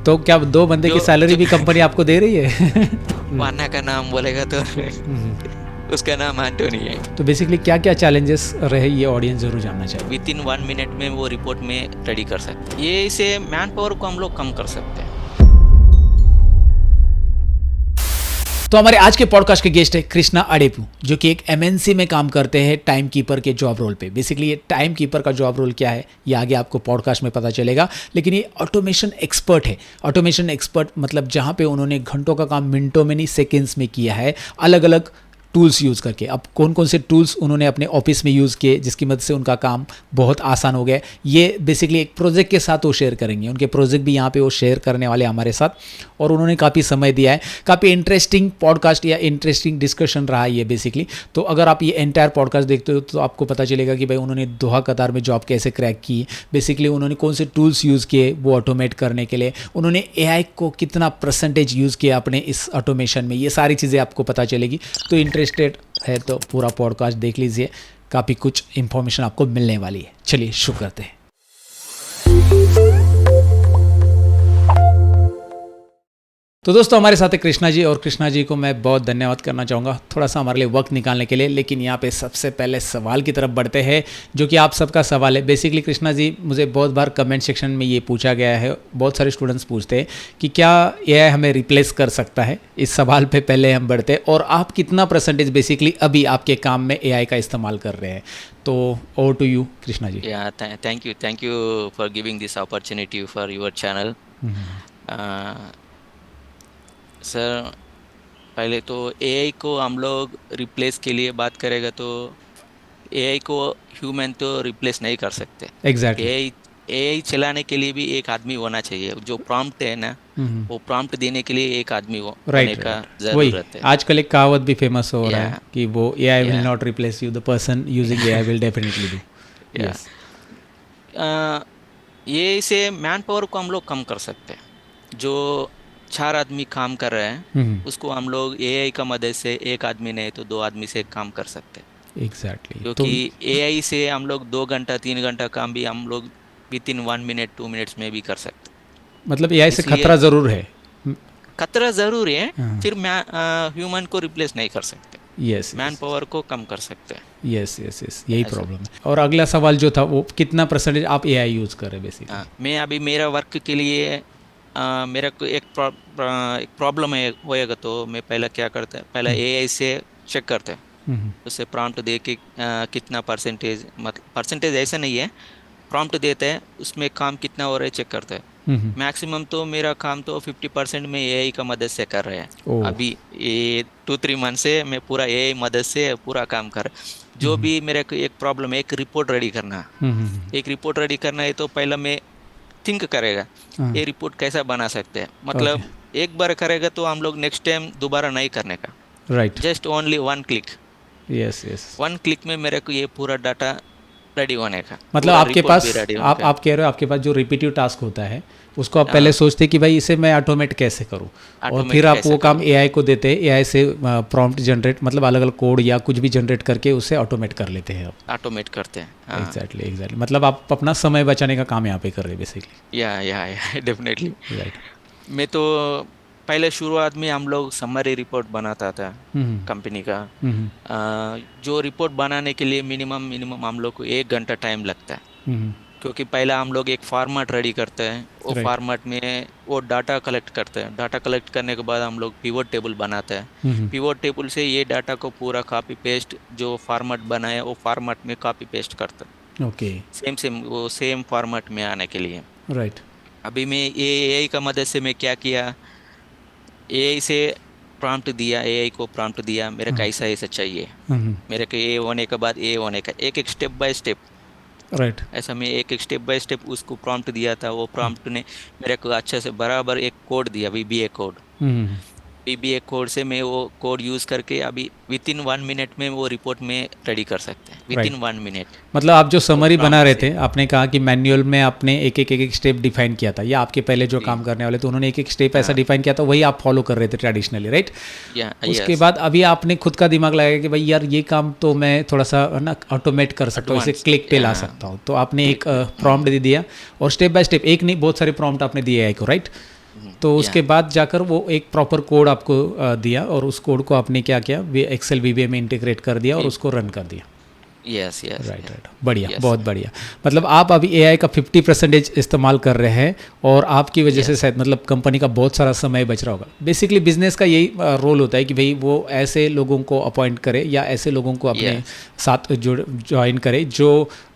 तो क्या 2 बंदे की सैलरी भी कंपनी आपको दे रही है? वाना का नाम बोलेगा तो उसका नाम एंटोनी है। तो बेसिकली क्या क्या चैलेंजेस रहे ये ऑडियंस जरूर जानना चाहिए। विद इन 1 मिनट में वो रिपोर्ट में रेडी कर सकते हैं। ये इसे मैन पावर को हम लोग कम कर सकते हैं। तो हमारे आज के पॉडकास्ट के गेस्ट है कृष्णा अडेपू, जो कि एक एमएनसी में काम करते हैं टाइम कीपर के जॉब रोल पे। बेसिकली ये टाइम कीपर का जॉब रोल क्या है ये आगे आपको पॉडकास्ट में पता चलेगा, लेकिन ये ऑटोमेशन एक्सपर्ट है। ऑटोमेशन एक्सपर्ट मतलब जहाँ पे उन्होंने घंटों का काम मिनटों में नहीं सेकेंड्स में किया है, अलग अलग टूल्स यूज़ करके। अब कौन कौन से टूल्स उन्होंने अपने ऑफिस में यूज़ किए जिसकी मदद से उनका काम बहुत आसान हो गया, ये बेसिकली एक प्रोजेक्ट के साथ वो शेयर करेंगे। उनके प्रोजेक्ट भी यहाँ पे वो शेयर करने वाले हमारे साथ, और उन्होंने काफ़ी समय दिया है। काफ़ी इंटरेस्टिंग पॉडकास्ट या इंटरेस्टिंग डिस्कशन रहा है ये बेसिकली। तो अगर आप ये एंटायर पॉडकास्ट देखते हो तो आपको पता चलेगा कि भाई उन्होंने दोहा कतार में जॉब कैसे क्रैक की, बेसिकली उन्होंने कौन से टूल्स यूज़ किए वो ऑटोमेट करने के लिए, उन्होंने AI को कितना परसेंटेज यूज़ किया अपने इस ऑटोमेशन में, ये सारी चीज़ें आपको पता चलेगी। तो इंटरेस्टेड है तो पूरा पॉडकास्ट देख लीजिए, काफ़ी कुछ इंफॉर्मेशन आपको मिलने वाली है। चलिए शुरू करते हैं। तो दोस्तों हमारे साथ है कृष्णा जी, और कृष्णा जी को मैं बहुत धन्यवाद करना चाहूँगा थोड़ा सा हमारे लिए वक्त निकालने के लिए। लेकिन यहाँ पे सबसे पहले सवाल की तरफ बढ़ते हैं, जो कि आप सबका सवाल है। बेसिकली कृष्णा जी, मुझे बहुत बार कमेंट सेक्शन में ये पूछा गया है, बहुत सारे स्टूडेंट्स पूछते हैं कि क्या AI हमें रिप्लेस कर सकता है। इस सवाल पे पहले हम बढ़ते हैं, और आप कितना परसेंटेज बेसिकली अभी आपके काम में AI का इस्तेमाल कर रहे हैं। तो over to you Krishna ji. Thank you for giving this opportunity for your channel. Sir, पहले तो AI को हम लोग रिप्लेस के लिए बात करेगा तो AI को ह्यूमन तो रिप्लेस नहीं कर सकते। एग्जैक्टली। AI चलाने के लिए भी एक आदमी होना चाहिए। जो प्रॉम्प्ट है ना, वो प्रॉम्प्ट देने के लिए एक आदमी होने का जरूरत है। आजकल एक कहावत भी फेमस हो रहा है कि वो AI will not replace you, the person using AI will definitely do. Yes, ये इसे मैन पावर को हम लोग कम कर सकते हैं। जो 4 आदमी काम कर रहे हैं उसको हम लोग AI का मदद से 1 आदमी नहीं तो 2 आदमी से काम कर सकते हैं। एग्जैक्टली। क्योंकि AI से हम लोग 2 घंटा 3 घंटा काम भी हम लोग विद इन 1 मिनट 2 मिनट्स में भी कर सकते हैं। मतलब AI से खतरा ज़रूर है। खतरा ज़रूर है, फिर ह्यूमन को रिप्लेस नहीं कर सकते। यस, मैन पावर को कम कर सकते हैं। यस यस यस, यही प्रॉब्लम है। और अगला सवाल जो था वो कितना परसेंटेज आप AI यूज़ कर रहे हैं बेसिकली? मैं अभी मेरा वर्क के लिए मेरा को एक प्रॉब्लम है होएगा तो मैं पहला क्या करता है, पहला AI से चेक करते हैं। उससे प्रॉम्प्ट दे के कितना परसेंटेज, मतलब परसेंटेज ऐसा नहीं है, प्रॉम्प्ट देते हैं उसमें काम कितना हो रहा है चेक करते हैं। मैक्सिमम तो मेरा काम तो 50% में AI का मदद से कर रहे हैं। अभी ये 2-3 मंथ से मैं पूरा AI मदद से पूरा काम कर रहा हूँ। जो भी मेरे को एक प्रॉब्लम है, एक रिपोर्ट रेडी करना, एक रिपोर्ट रेडी करना है तो पहला मैं थिंक करेगा ये रिपोर्ट कैसा बना सकते हैं। मतलब एक बार करेगा तो हम लोग नेक्स्ट टाइम दोबारा नहीं करने का। Right, just only 1 click. Yes yes, 1 click में मेरे को ये पूरा डाटा रेडी होने का। मतलब आपके पास आप कह रहे हो आपके पास जो रिपीटिव टास्क होता है उसको आप पहले सोचते कि भाई इसे मैं ऑटोमेट कैसे करूं, और फिर आप वो काम AI को देते हैं। AI से प्रॉम्प्ट जनरेट, मतलब अलग अलग कोड या कुछ भी जनरेट करके उसे ऑटोमेट कर लेते हैं आप। ऑटोमेट करते हैं। एग्जैक्टली। मतलब आप अपना समय बचाने का काम यहाँ पे कर रहे हैं बेसिकली। या डेफिनेटली। राइट। मैं तो पहले शुरुआत में हम लोग समरी रिपोर्ट बनाता था कंपनी का। जो रिपोर्ट बनाने के लिए मिनिमम हम लोग को 1 घंटा टाइम लगता है। क्योंकि पहला हम लोग एक फॉर्मेट रेडी करते हैं, वो फॉर्मेट में वो डाटा कलेक्ट करते हैं। डाटा कलेक्ट करने के बाद हम लोग पिवट टेबल बनाते हैं। पिवट टेबल से ये डाटा को पूरा कॉपी पेस्ट, जो फॉर्मेट बनाए वो फॉर्मेट में कॉपी पेस्ट करते हैं। ओके, वो सेम फॉर्मेट में आने के लिए। राइट। अभी मैं AI का मदद से मैं क्या किया, AI से प्रॉम्प्ट दिया, AI को प्रॉम्प्ट दिया मेरे को ऐसा चाहिए, मेरे को ये होने के बाद ये होने का, एक स्टेप बाय स्टेप। राइट। ऐसा मैं एक स्टेप बाय स्टेप उसको प्रॉम्प्ट दिया था। वो प्रॉम्प्ट ने मेरे को अच्छा से बराबर एक कोड दिया, VBA कोड। VBA कोड से मैं वो कोड यूज़ करके अभी विद इन 1 मिनट में वो रिपोर्ट में रेडी कर सकते हैं। With in 1 minute. मतलब आप जो समरी बना रहे थे, आपने कहा कि मैनुअल में आपने एक स्टेप डिफाइन किया था, या आपके पहले जो काम करने वाले तो उन्होंने एक स्टेप ऐसा डिफाइन किया था, वही आप फॉलो कर रहे थे ट्रेडिशनली, राइट? उसके बाद अभी आपने खुद का दिमाग लगाया कि भाई यार ये काम तो मैं थोड़ा सा ना ऑटोमेट कर सकता हूँ, इसे क्लिक पे ला सकता हूँ। तो आपने एक प्रॉम्प्ट दे दिया और स्टेप बाय स्टेप, एक नहीं बहुत सारे प्रॉम्प्ट आपने दिए AI को, राइट? तो या उसके बाद जाकर वो एक प्रॉपर कोड आपको दिया और उस कोड को आपने क्या किया, एक्सेल वीबीए में इंटीग्रेट कर दिया और उसको रन कर दिया। यस यस राइट राइट, बढ़िया, यस बहुत बढ़िया। मतलब आप अभी एआई का 50% इस्तेमाल कर रहे हैं और आपकी वजह से यस शायद मतलब कंपनी का बहुत सारा समय बच रहा होगा। बेसिकली बिजनेस का यही रोल होता है कि भाई वो ऐसे लोगों को अपॉइंट करे या ऐसे लोगों को अपने यस साथ ज्वाइन करे जो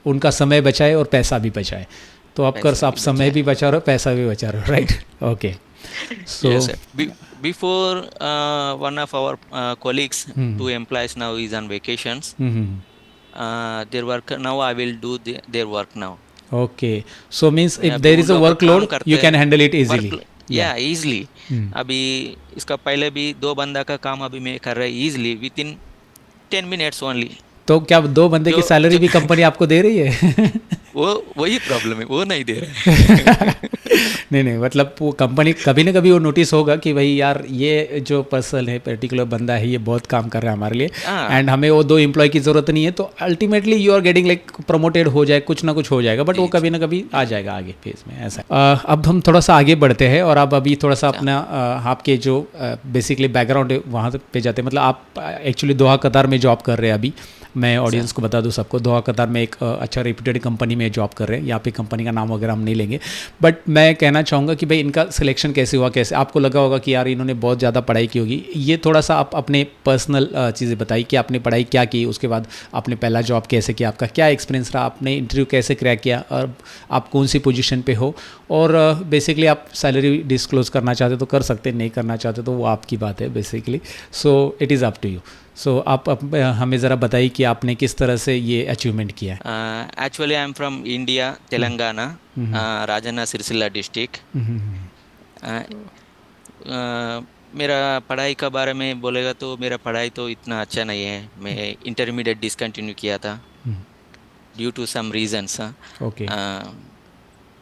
उनका समय बचाए और पैसा भी बचाए। तो पैसा आप भी समय बचाए। भी बचा रहे हो, पैसा भी बचा रहे हो, right. Okay, so Yes, sir. Before one of our colleagues, two employees now is on vacations. Their work now I will do their work now. Okay, so means if अभी देर उन इज़ अ लोग का काम workload you करते can हैं handle it easily. Work या या easily. अभी इसका पहले भी 2 बंदा का काम अभी मैं कर रहा है easily with in 10 minutes only. तो क्या 2 बंदे की जो सैलरी जो भी कंपनी आपको दे रही है? वो वही प्रॉब्लम है, वो नहीं दे रहा है। नहीं नहीं, मतलब वो कंपनी कभी ना कभी वो नोटिस होगा कि भाई यार ये जो पर्सन है, पर्टिकुलर बंदा है, ये बहुत काम कर रहा है हमारे लिए हाँ एंड हमें वो 2 एम्प्लॉय की ज़रूरत नहीं है। तो ultimately you are getting like promoted हो जाए, कुछ ना कुछ हो जाएगा, बट वो जी कभी जी ना कभी आ जाएगा आगे फेज में, ऐसा अब हम थोड़ा सा आगे बढ़ते हैं और आप अभी थोड़ा सा अच्छा अपना आपके जो बेसिकली बैकग्राउंड है वहाँ पे जाते हैं। मतलब आप एक्चुअली दोहा कतार में जॉब कर रहे हैं अभी। मैं अच्छा ऑडियंस को बता दूं सबको, दोहा कतार में एक अच्छा रेप्यूटेड कंपनी में जॉब कर रहे हैं। यहाँ पे कंपनी का नाम वगैरह हम नहीं लेंगे, बट मैं कहना चाहूँगा कि भाई इनका सिलेक्शन कैसे हुआ, कैसे आपको लगा होगा कि यार इन्होंने बहुत ज़्यादा पढ़ाई की होगी। ये थोड़ा सा आप अपने पर्सनल चीज़ें बताइए कि आपने पढ़ाई क्या की, उसके बाद आपने पहला जॉब कैसे किया, आपका क्या एक्सपीरियंस रहा, आपने इंटरव्यू कैसे क्रैक किया और आप कौन सी पोजीशन पे हो, और बेसिकली आप सैलरी डिस्क्लोज करना चाहते तो कर सकते, नहीं करना चाहते तो वो आपकी बात है basically. So it is up to you. So आप हमें ज़रा बताइए कि आपने किस तरह से ये अचीवमेंट किया है। Actually I am from India, Telangana, Rajanna Sircilla district. मेरा पढ़ाई का बारे में बोलेगा तो मेरा पढ़ाई तो इतना अच्छा नहीं है। मैं इंटरमीडिएट डिसकंटिन्यू किया था due to some reasons. Okay,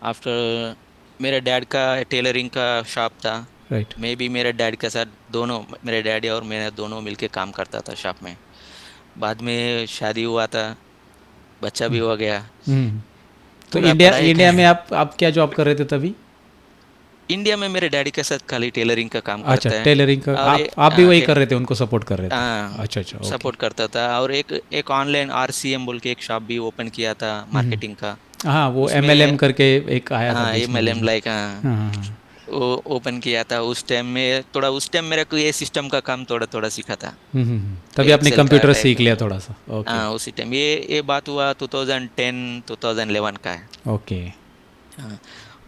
after मेरे डैड का टेलरिंग का शॉप था। राइट। मैं भी मेरे डैड के साथ दोनों, मेरे डैडी और मैं दोनों मिलके काम करता था शॉप में। बाद में शादी हुआ था, बच्चा भी हो गया। तो थोड़ा इंडिया पढ़ाई का इंडिया में आप क्या जॉब कर रहे थे तभी? इंडिया में मेरे डैडी के साथ खाली टेलरिंग का काम अच्छा, करता है। टेलरिंग का और आप भी वही कर रहे थे, उनको सपोर्ट कर रहे थे? हाँ अच्छा अच्छा, ओके। सपोर्ट करता था। और एक ऑनलाइन आरसीएम बोल के एक शॉप भी ओपन किया था मार्केटिंग का। हाँ, वो MLM उसमें करके एक आया था हाँ बीच में MLM में। लाइक हाँ हाँ हाँ हाँ। वो ओपन किया था। उस टाइम मेरे को ये सिस्टम का काम थोड़ा थोड़ा सीखा था, तभी आपने एक्सेल का कंप्यूटर टाइप सीख का। लिया थोड़ा सा। ओके हाँ उसी टाइम ये बात हुआ 2010 2011 का है। ओके। हाँ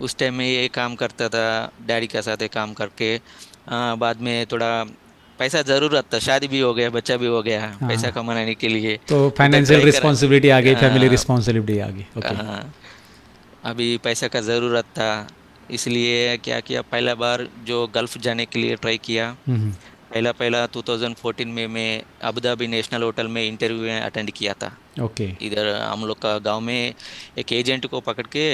उस टाइम में ये काम करता था डैडी के साथ, ये काम करके बाद में थोड़ा पैसा ज़रूरत था, शादी भी हो गया, बच्चा भी हो गया, पैसा हाँ, कमाने के लिए तो उधर फाइनेंशियल ट्राई कर। रिस्पॉन्सिबिलिटी आ गई, फैमिली हाँ रिस्पॉन्सिबिलिटी आ गई। ओके। हाँ, अभी पैसा का ज़रूरत था, इसलिए क्या किया, पहला बार जो गल्फ जाने के लिए ट्राई किया। हम्म, पहला पहला 2014 में मैं अबू धाबी नेशनल होटल में इंटरव्यू अटेंड किया था। ओके, इधर हम लोग का गांव में एक एजेंट को पकड़ के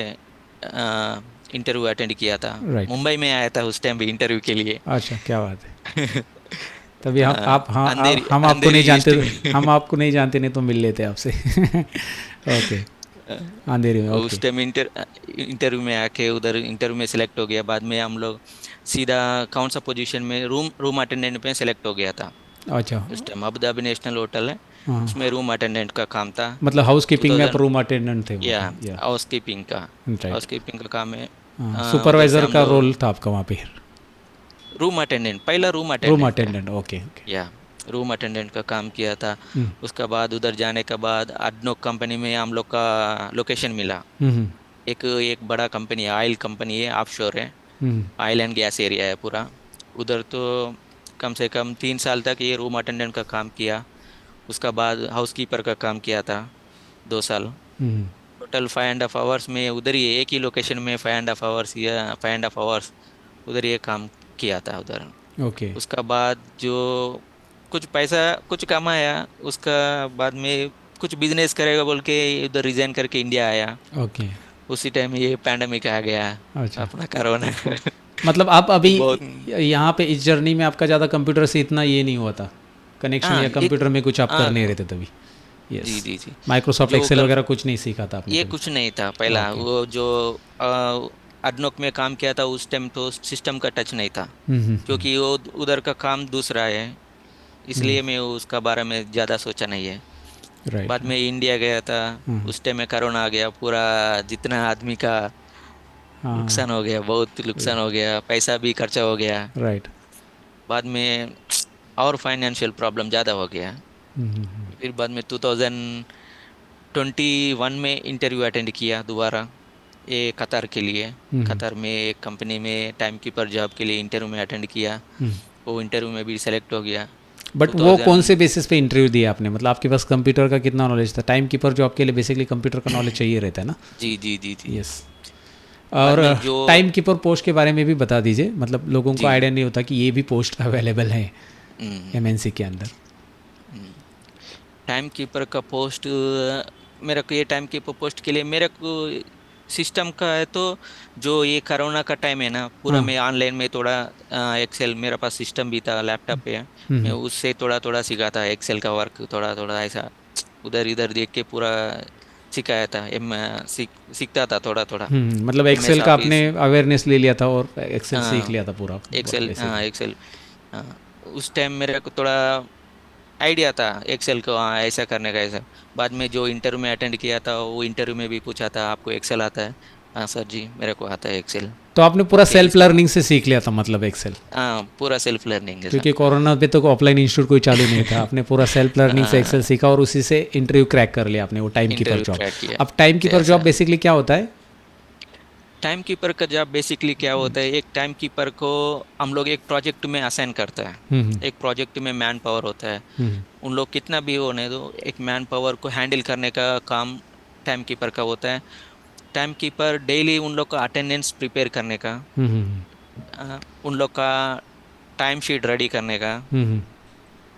इंटरव्यू अटेंड किया था। राइट। मुंबई में आया था उस टाइम भी इंटरव्यू के लिए। अच्छा, क्या बात है। तभी हम आप हाँ अंधेरी हम आपको नहीं अंधेरी ईस्ट जानते, में। हम आपको नहीं जानते, नहीं तो मिल लेते आपसे। ओके, अंधेरी में, ओके। उस टाइम इंटरव्यू में आके उधर इंटरव्यू में सिलेक्ट हो गया। बाद में हम लोग सीधा कौन सा पोजीशन में रूम अटेंडेंट में सिलेक्ट हो गया था। अच्छा, उस time Abu Dhabi national hotel है, हाँ, उसमें रूम अटेंडेंट का काम था। मतलब हाउस कीपिंग में आप 2000 रूम अटेंडेंट थे वहाँ या पे, या हाउस कीपिंग का, राइट। काम है। हाँ, उधर से सुपरवाइजर हम का लोग रोल था आपका वहाँ पे? रूम अटेंडेंट, पहला रूम रूम अटेंडेंट था। Attendant, okay okay. या रूम अटेंडेंट का काम किया था। हम्म उसका बाद उधर जाने के बाद अडनोक कंपनी में हम लोग का लोकेशन मिला। हम्म एक एक बड़ा कंपनी है, ऑयल कंपनी है, ऑफशोर है, हम्म, ऑयल एंड गैस एरिया है पूरा उधर। तो कम से कम 3 साल तक ये रूम अटेंडेंट का काम किया। उसका बाद हाउसकीपर का काम किया था 2 साल। हम्म, टोटल 5.5 आवर्स में उधर ही, एक ही लोकेशन में 5.5 आवर्स या 5.5 आवर्स उधर ये काम किया था उधर। ओके उसका बाद जो कुछ पैसा कुछ कमाया, उसका बाद में कुछ बिजनेस करेगा बोल के उधर रिजाइन करके इंडिया आया। ओके। उसी टाइम ये पैंडमिक आ गया, अच्छा, अपना कोरोना। मतलब आप अभी बहुत यहाँ पे इस जर्नी में आपका ज़्यादा कंप्यूटर से इतना ये नहीं हुआ था कनेक्शन, हाँ या एक कंप्यूटर में कुछ आप कर हाँ नहीं रहे थे तभी? जी यस, जी जी। माइक्रोसॉफ्ट जो एक्सेल गल्फ वगैरह कुछ नहीं सीखा था आपने ये कभी? कुछ नहीं था पहला, ओके, वो जो अडनोक में काम किया था उस टाइम तो सिस्टम का टच नहीं था, क्योंकि वो उधर का काम दूसरा है, इसलिए मैं उसका बारे में ज़्यादा सोचा नहीं है। राइट। बाद में इंडिया गया था, उस टाइम में कोरोना आ गया, पूरा जितना आदमी का हाँ। नुकसान हो गया, बहुत नुकसान हो गया, पैसा भी खर्चा हो गया। राइट। बाद में और फाइनेंशियल प्रॉब्लम ज़्यादा हो गया। फिर बाद में 2021 में इंटरव्यू अटेंड किया दोबारा, ये कतर के लिए। कतर में एक कंपनी में टाइम कीपर जॉब के लिए इंटरव्यू में अटेंड किया, वो इंटरव्यू में भी सेलेक्ट हो गया। बट वो 2000 कौन से बेसिस पे इंटरव्यू दिया आपने, मतलब आपके पास कंप्यूटर का कितना नॉलेज था? टाइम कीपर जॉब के लिए बेसिकली कंप्यूटर का नॉलेज चाहिए रहता है ना? जी जी जी जी। यस। बाद और में जो टाइम कीपर पोस्ट के बारे में भी बता दीजिए, मतलब लोगों को जी आइडिया नहीं होता कि ये भी पोस्ट अवेलेबल है हम्म, एमएनसी के अंदर। टाइम कीपर का पोस्ट, मेरे को ये टाइम कीपर पोस्ट के लिए मेरे को सिस्टम का है, तो जो ये कोरोना का टाइम है ना, पूरा हाँ। मैं ऑनलाइन में थोड़ा एक्सेल, मेरे पास सिस्टम भी था लैपटॉप पे, मैं उससे थोड़ा थोड़ा सीखा था एक्सेल का वर्क, थोड़ा थोड़ा ऐसा उधर इधर देख के पूरा सिखाया था। सीखता था थोड़ा थोड़ा। मतलब एम एक्सेल एस का आपने ऑफिस, अवेयरनेस ले लिया था और एक्सेल सीख हाँ लिया था पूरा एक्सेल, हाँ बेसिकली। एक्सेल, हाँ उस टाइम मेरे को थोड़ा आइडिया था एक्सेल को, हाँ ऐसा करने का ऐसा। बाद में जो इंटरव्यू में अटेंड किया था, वो इंटरव्यू में भी पूछा था आपको एक्सेल आता है? हाँ सर जी मेरे को आता है एक्सेल। तो आपने पूरा ओके सेल्फ इस, लर्निंग से सीख लिया था मतलब एक्सेल? हाँ पूरा सेल्फ लर्निंग है सर। क्योंकि कोरोना पे तो ऑफलाइन इंस्टीट्यूट कोई चालू नहीं था, आपने पूरा सेल्फ लर्निंग से एक्सेल सीखा और उसी से इंटरव्यू क्रैक कर लिया आपने, वो time keeper interview job. Crack किया अब टाइम कीपर जॉब जैसा। बेसिकली क्या होता है? टाइम कीपर का जॉब बेसिकली क्या होता है, एक टाइम कीपर को हम लोग एक प्रोजेक्ट में असाइन करते हैं। हम्म। एक प्रोजेक्ट में मैन पावर होता है, हम्म। उन लोग कितना भी होने दो, एक मैन पावर को हैंडल करने का काम टाइम कीपर का होता है। टाइम कीपर डेली उन लोग का अटेंडेंस प्रिपेयर करने का, हम्म। उन लोग का टाइम शीट रेडी करने का, हम्म।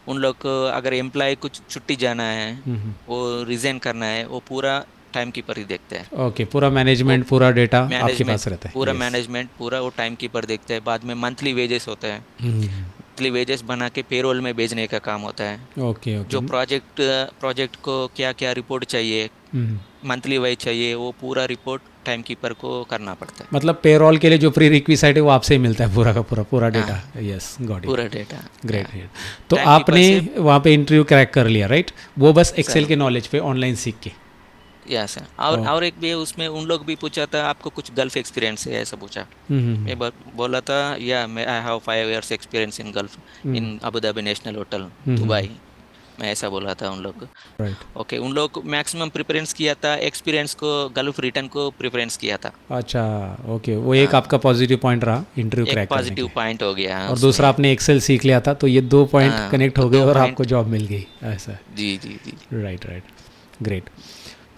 उन लोग को अगर एम्प्लॉय कुछ छुट्टी जाना है, हम्म। वो रिजाइन करना है, वो पूरा टाइम कीपर ही देखते हैं। ओके, पूरा वो मैनेजमेंट पूरा डेटा आपके मैनेजमेंट, पास रहता है। पूरा यस। मैनेजमेंट पूरा वो टाइम कीपर देखते हैं। बाद में मंथली वेजेस होता है, हम्म। मंथली वेजेस बना के पेरोल में भेजने का काम होता है। Okay okay. जो प्रोजेक्ट को क्या क्या रिपोर्ट चाहिए, हम्म। मंथली वाइज चाहिए, वो पूरा रिपोर्ट टाइम कीपर को करना पड़ता है। मतलब पेरोल के लिए जो प्री रिक्विजिट है वो आपसे ही मिलता है पूरा का पूरा पूरा डेटा। हाँ यस, गॉट इट। पूरा डेटा। Great great. तो टाइम कीपर आपने से वहाँ पे इंटरव्यू क्रैक कर लिया, राइट? वो बस एक्सेल सर, के नॉलेज पे ऑनलाइन सीख के? या सर, ओ। और एक भी है उसमें, उन लोग भी पूछा था आपको कुछ गल्फ एक्सपीरियंस है ऐसा पूछा। हम्म। मैं बोला था या मैं I have 5 years experience in gulf, hmm. In Abu Dhabi national hotel hmm. Dubai, मैं ऐसा बोला था उन लोग को। राइट। ओके, उन लोग को मैक्सिमम प्रेफरेंस किया था, एक्सपीरियंस को गल्फ रिटर्न को प्रेफरेंस किया था। अच्छा। ओके, वो एक हाँ आपका पॉजिटिव पॉइंट रहा इंटरव्यू एक क्रैक करने के पॉजिटिव लिए। पॉइंट हो गया और दूसरा उसमें। आपने एक्सेल सीख लिया था, तो ये 2 पॉइंट हाँ कनेक्ट वो हो गए दो और पॉइंट, आपको जॉब मिल गई ऐसा? जी जी जी। Right right. Great.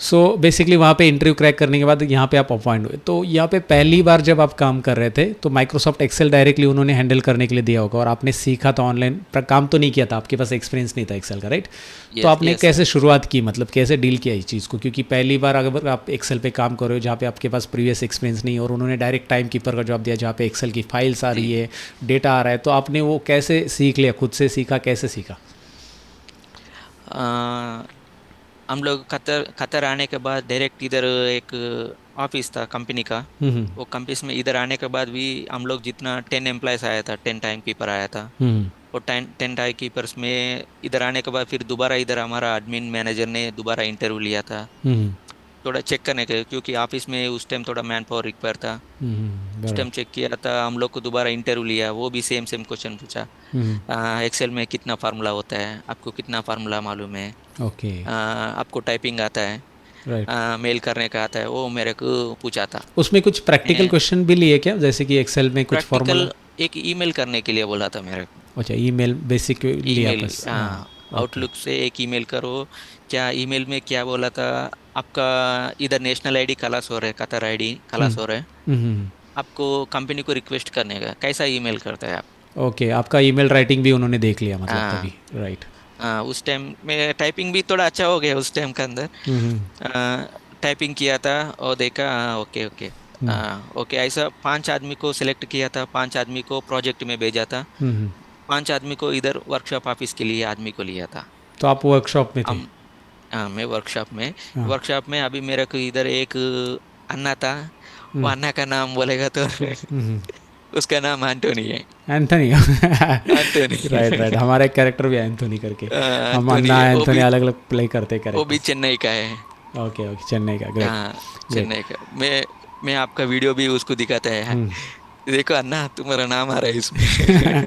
So basically वहाँ पे इंटरव्यू क्रैक करने के बाद यहाँ पे आप अपॉइंट हुए, तो यहाँ पे पहली बार जब आप काम कर रहे थे तो माइक्रोसॉफ्ट एक्सेल डायरेक्टली उन्होंने हैंडल करने के लिए दिया होगा और आपने सीखा था ऑनलाइन, पर काम तो नहीं किया था, आपके पास एक्सपीरियंस नहीं था एक्सेल का, राइट? तो यस आपने यस कैसे सर। शुरुआत की, मतलब कैसे डील किया इस चीज़ को? क्योंकि पहली बार अगर आप एक्सेल पे काम कर रहे हो जहाँ पे आपके पास प्रीवियस एक्सपीरियंस नहीं है और उन्होंने डायरेक्ट टाइम कीपर का जॉब दिया जहाँ पे एक्सेल की फाइल्स आ रही जी है, डेटा आ रहा है, तो आपने वो कैसे सीख लिया? खुद से सीखा, कैसे सीखा? आ, हम लोग कतर कतर आने के बाद डायरेक्ट इधर एक ऑफिस था कंपनी का, हम्म। वो कंपनी में इधर आने के बाद भी हम लोग जितना 10 एम्प्लॉयज़ आया था, 10 टाइम कीपर आया था, हम्म। और 10 टाइम कीपर्स में इधर आने के बाद फिर दोबारा इधर हमारा एडमिन मैनेजर ने दोबारा इंटरव्यू लिया था, हम्म। थोड़ा चेक करने के, क्योंकि ऑफिस में उस टाइम थोड़ा मैन पावर रिक्वायर था। उस टाइम बराबर। चेक किया था, हम लोग को दोबारा इंटरव्यू लिया, वो भी सेम सेम क्वेश्चन पूछा, हम्म। एक्सेल में कितना फार्मूला होता है, आपको कितना फार्मूला मालूम है, ओके। आपको टाइपिंग आता है, राइट। मेल करने का आता है, वो मेरे को पूछा था। उसमें कुछ प्रैक्टिकल मैं क्वेश्चन भी लिए क्या, जैसे कि एक्सेल में कुछ प्रैक्टिकल फार्मूला? एक ईमेल करने के लिए बोला था मेरे को। अच्छा, ईमेल बेसिक लिया ईमेल, बस, हाँ। हाँ ओके। आउटलुक से एक ईमेल करो। क्या ईमेल में क्या बोला था, आपका इधर नेशनल आईडी खलास हो रहा है, कतर आईडी हम्म। खलास हो रहा है, हम्म। आपको कंपनी को रिक्वेस्ट करने का, कैसा ईमेल करता है आप। ओके, आपका ईमेल राइटिंग भी उन्होंने देख लिया मतलब हाँ तभी, राइट? हाँ, उस टाइम में टाइपिंग भी थोड़ा अच्छा हो गया उस टाइम के अंदर। हम्म। टाइपिंग किया था और देखा, हाँ ओके ओके, हम्म। हाँ ओके, ऐसा 5 आदमी को सिलेक्ट किया था, 5 आदमी को प्रोजेक्ट में भेजा था, हम्म। 5 आदमी को इधर वर्कशॉप ऑफिस के लिए आदमी को लिया था। तो आप वर्कशॉप में थे? हम, हाँ मैं वर्कशॉप में, हाँ। वर्कशॉप में अभी मेरे को इधर एक अन्ना था, वो अन्ना का नाम बोलेगा तो उसका नाम एंटोनी है। एंथनी। राइट एंटोनी। राइट, हमारा एक कैरेक्टर भी है एंथोनी करके। हम एंटोनी अन्ना है एंथनी अलग अलग प्ले करते हैं वो भी कैरेक्टर्स। चेन्नई का है। ओके ओके, चेन्नई का, ग्रेट। हाँ, ग्रेट। चेन्नई का। मैं आपका वीडियो भी उसको दिखाता है, देखो अन्ना तुम्हारा नाम आ रहा है इसमें।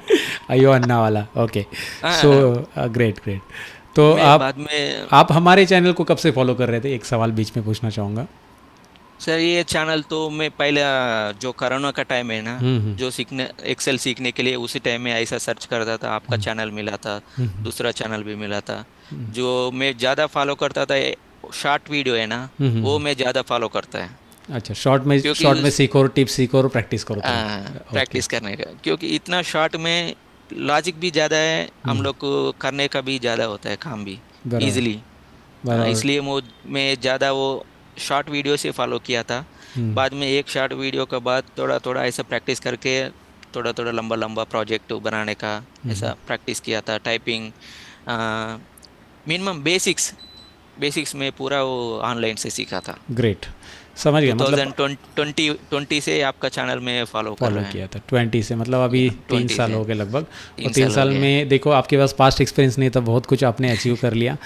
अयो अन्ना वाला, ओके। सो हाँ, ग्रेट ग्रेट। तो मैं बाद में आप हमारे चैनल को कब से फॉलो कर रहे थे, एक सवाल बीच में पूछना चाहूँगा। सर ये चैनल तो मैं पहले जो कोरोना का टाइम है ना, हम्म। जो सीखने एक्सेल सीखने के लिए उसी टाइम में ऐसा सर्च करता था, आपका चैनल मिला था, हम्म। दूसरा चैनल भी मिला था। जो मैं ज़्यादा फॉलो करता था शॉर्ट वीडियो है ना, वो मैं ज़्यादा फॉलो करता है। अच्छा, क्योंकि शॉर्ट में उस सीखो और टिप्स सीखो और प्रैक्टिस करो तुरंत। ओके। प्रैक्टिस करने का, क्योंकि इतना शॉर्ट में लॉजिक भी ज़्यादा है, हम लोग को करने का भी ज़्यादा होता है काम भी बराबर इजीली। बराबर। इसलिए मैं ज़्यादा वो शॉर्ट वीडियो से फॉलो किया था। हम्म। बाद में एक शॉर्ट वीडियो के बाद थोड़ा थोड़ा ऐसा प्रैक्टिस करके थोड़ा थोड़ा लंबा लंबा प्रोजेक्ट बनाने का ऐसा प्रैक्टिस किया था। टाइपिंग मिनिमम बेसिक्स बेसिक्स में पूरा वो ऑनलाइन से सीखा था। ग्रेट, समझ गया मतलब। 2020 से आपका चैनल में फॉलो कर फॉलो रहे हैं। किया था 20 से, मतलब अभी या 3 20 साल से हो गए लगभग। और 3 तीन साल हो साल गए। में देखो आपके पास पास्ट एक्सपीरियंस नहीं था, बहुत कुछ आपने अचीव कर लिया।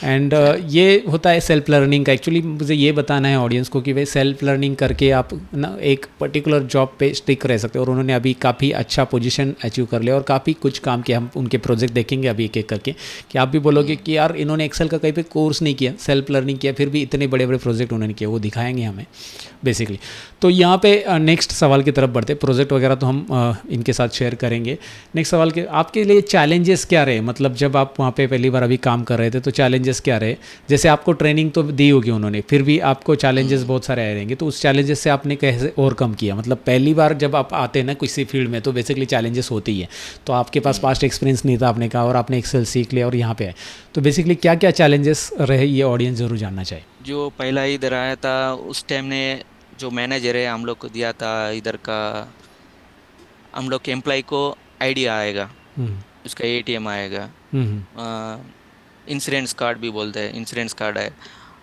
एंड ये होता है सेल्फ लर्निंग का। एक्चुअली मुझे ये बताना है ऑडियंस को कि भाई सेल्फ लर्निंग करके आप ना एक पर्टिकुलर जॉब पे स्टिक रह सकते हो। और उन्होंने अभी काफ़ी अच्छा पोजीशन अचीव कर लिया और काफ़ी कुछ काम किया। हम उनके प्रोजेक्ट देखेंगे अभी एक एक करके, कि आप भी बोलोगे हम्म, कि यार इन्होंने एक्सेल का कहीं पे कोर्स नहीं किया, सेल्फ लर्निंग किया, फिर भी इतने बड़े बड़े प्रोजेक्ट उन्होंने किए, वो दिखाएंगे हमें बेसिकली। तो यहाँ पे नेक्स्ट सवाल की तरफ बढ़ते, प्रोजेक्ट वगैरह तो हम इनके साथ शेयर करेंगे। नेक्स्ट सवाल के आपके लिए चैलेंजेस क्या रहे, मतलब जब आप वहाँ पे पहली बार अभी काम कर रहे थे तो चैलेंजेस क्या रहे। जैसे आपको ट्रेनिंग तो दी होगी उन्होंने, फिर भी आपको चैलेंजेस हम्म, बहुत सारे आए रहेंगे, तो उस चैलेंजेस से आपने कैसे ओवरकम किया। मतलब पहली बार जब आप आते हैं ना किसी फील्ड में तो बेसिकली चैलेंजेस होती ही है। तो आपके पास हम्म। पास्ट एक्सपीरियंस नहीं था आपने कहा, और आपने एक्सेल सीख लिया और यहाँ पे आए, तो बेसिकली क्या क्या चैलेंजेस रहे, ये ऑडियंस ज़रूर जानना चाहे। जो पहला इधर आया था उस टाइम ने जो मैनेजर है हम लोग को दिया था इधर का, हम लोग के एम्प्लॉय को आइडिया आएगा, हम्म। उसका एटीएम आएगा, हम्म। इंश्योरेंस कार्ड भी बोलते हैं, इंश्योरेंस कार्ड है।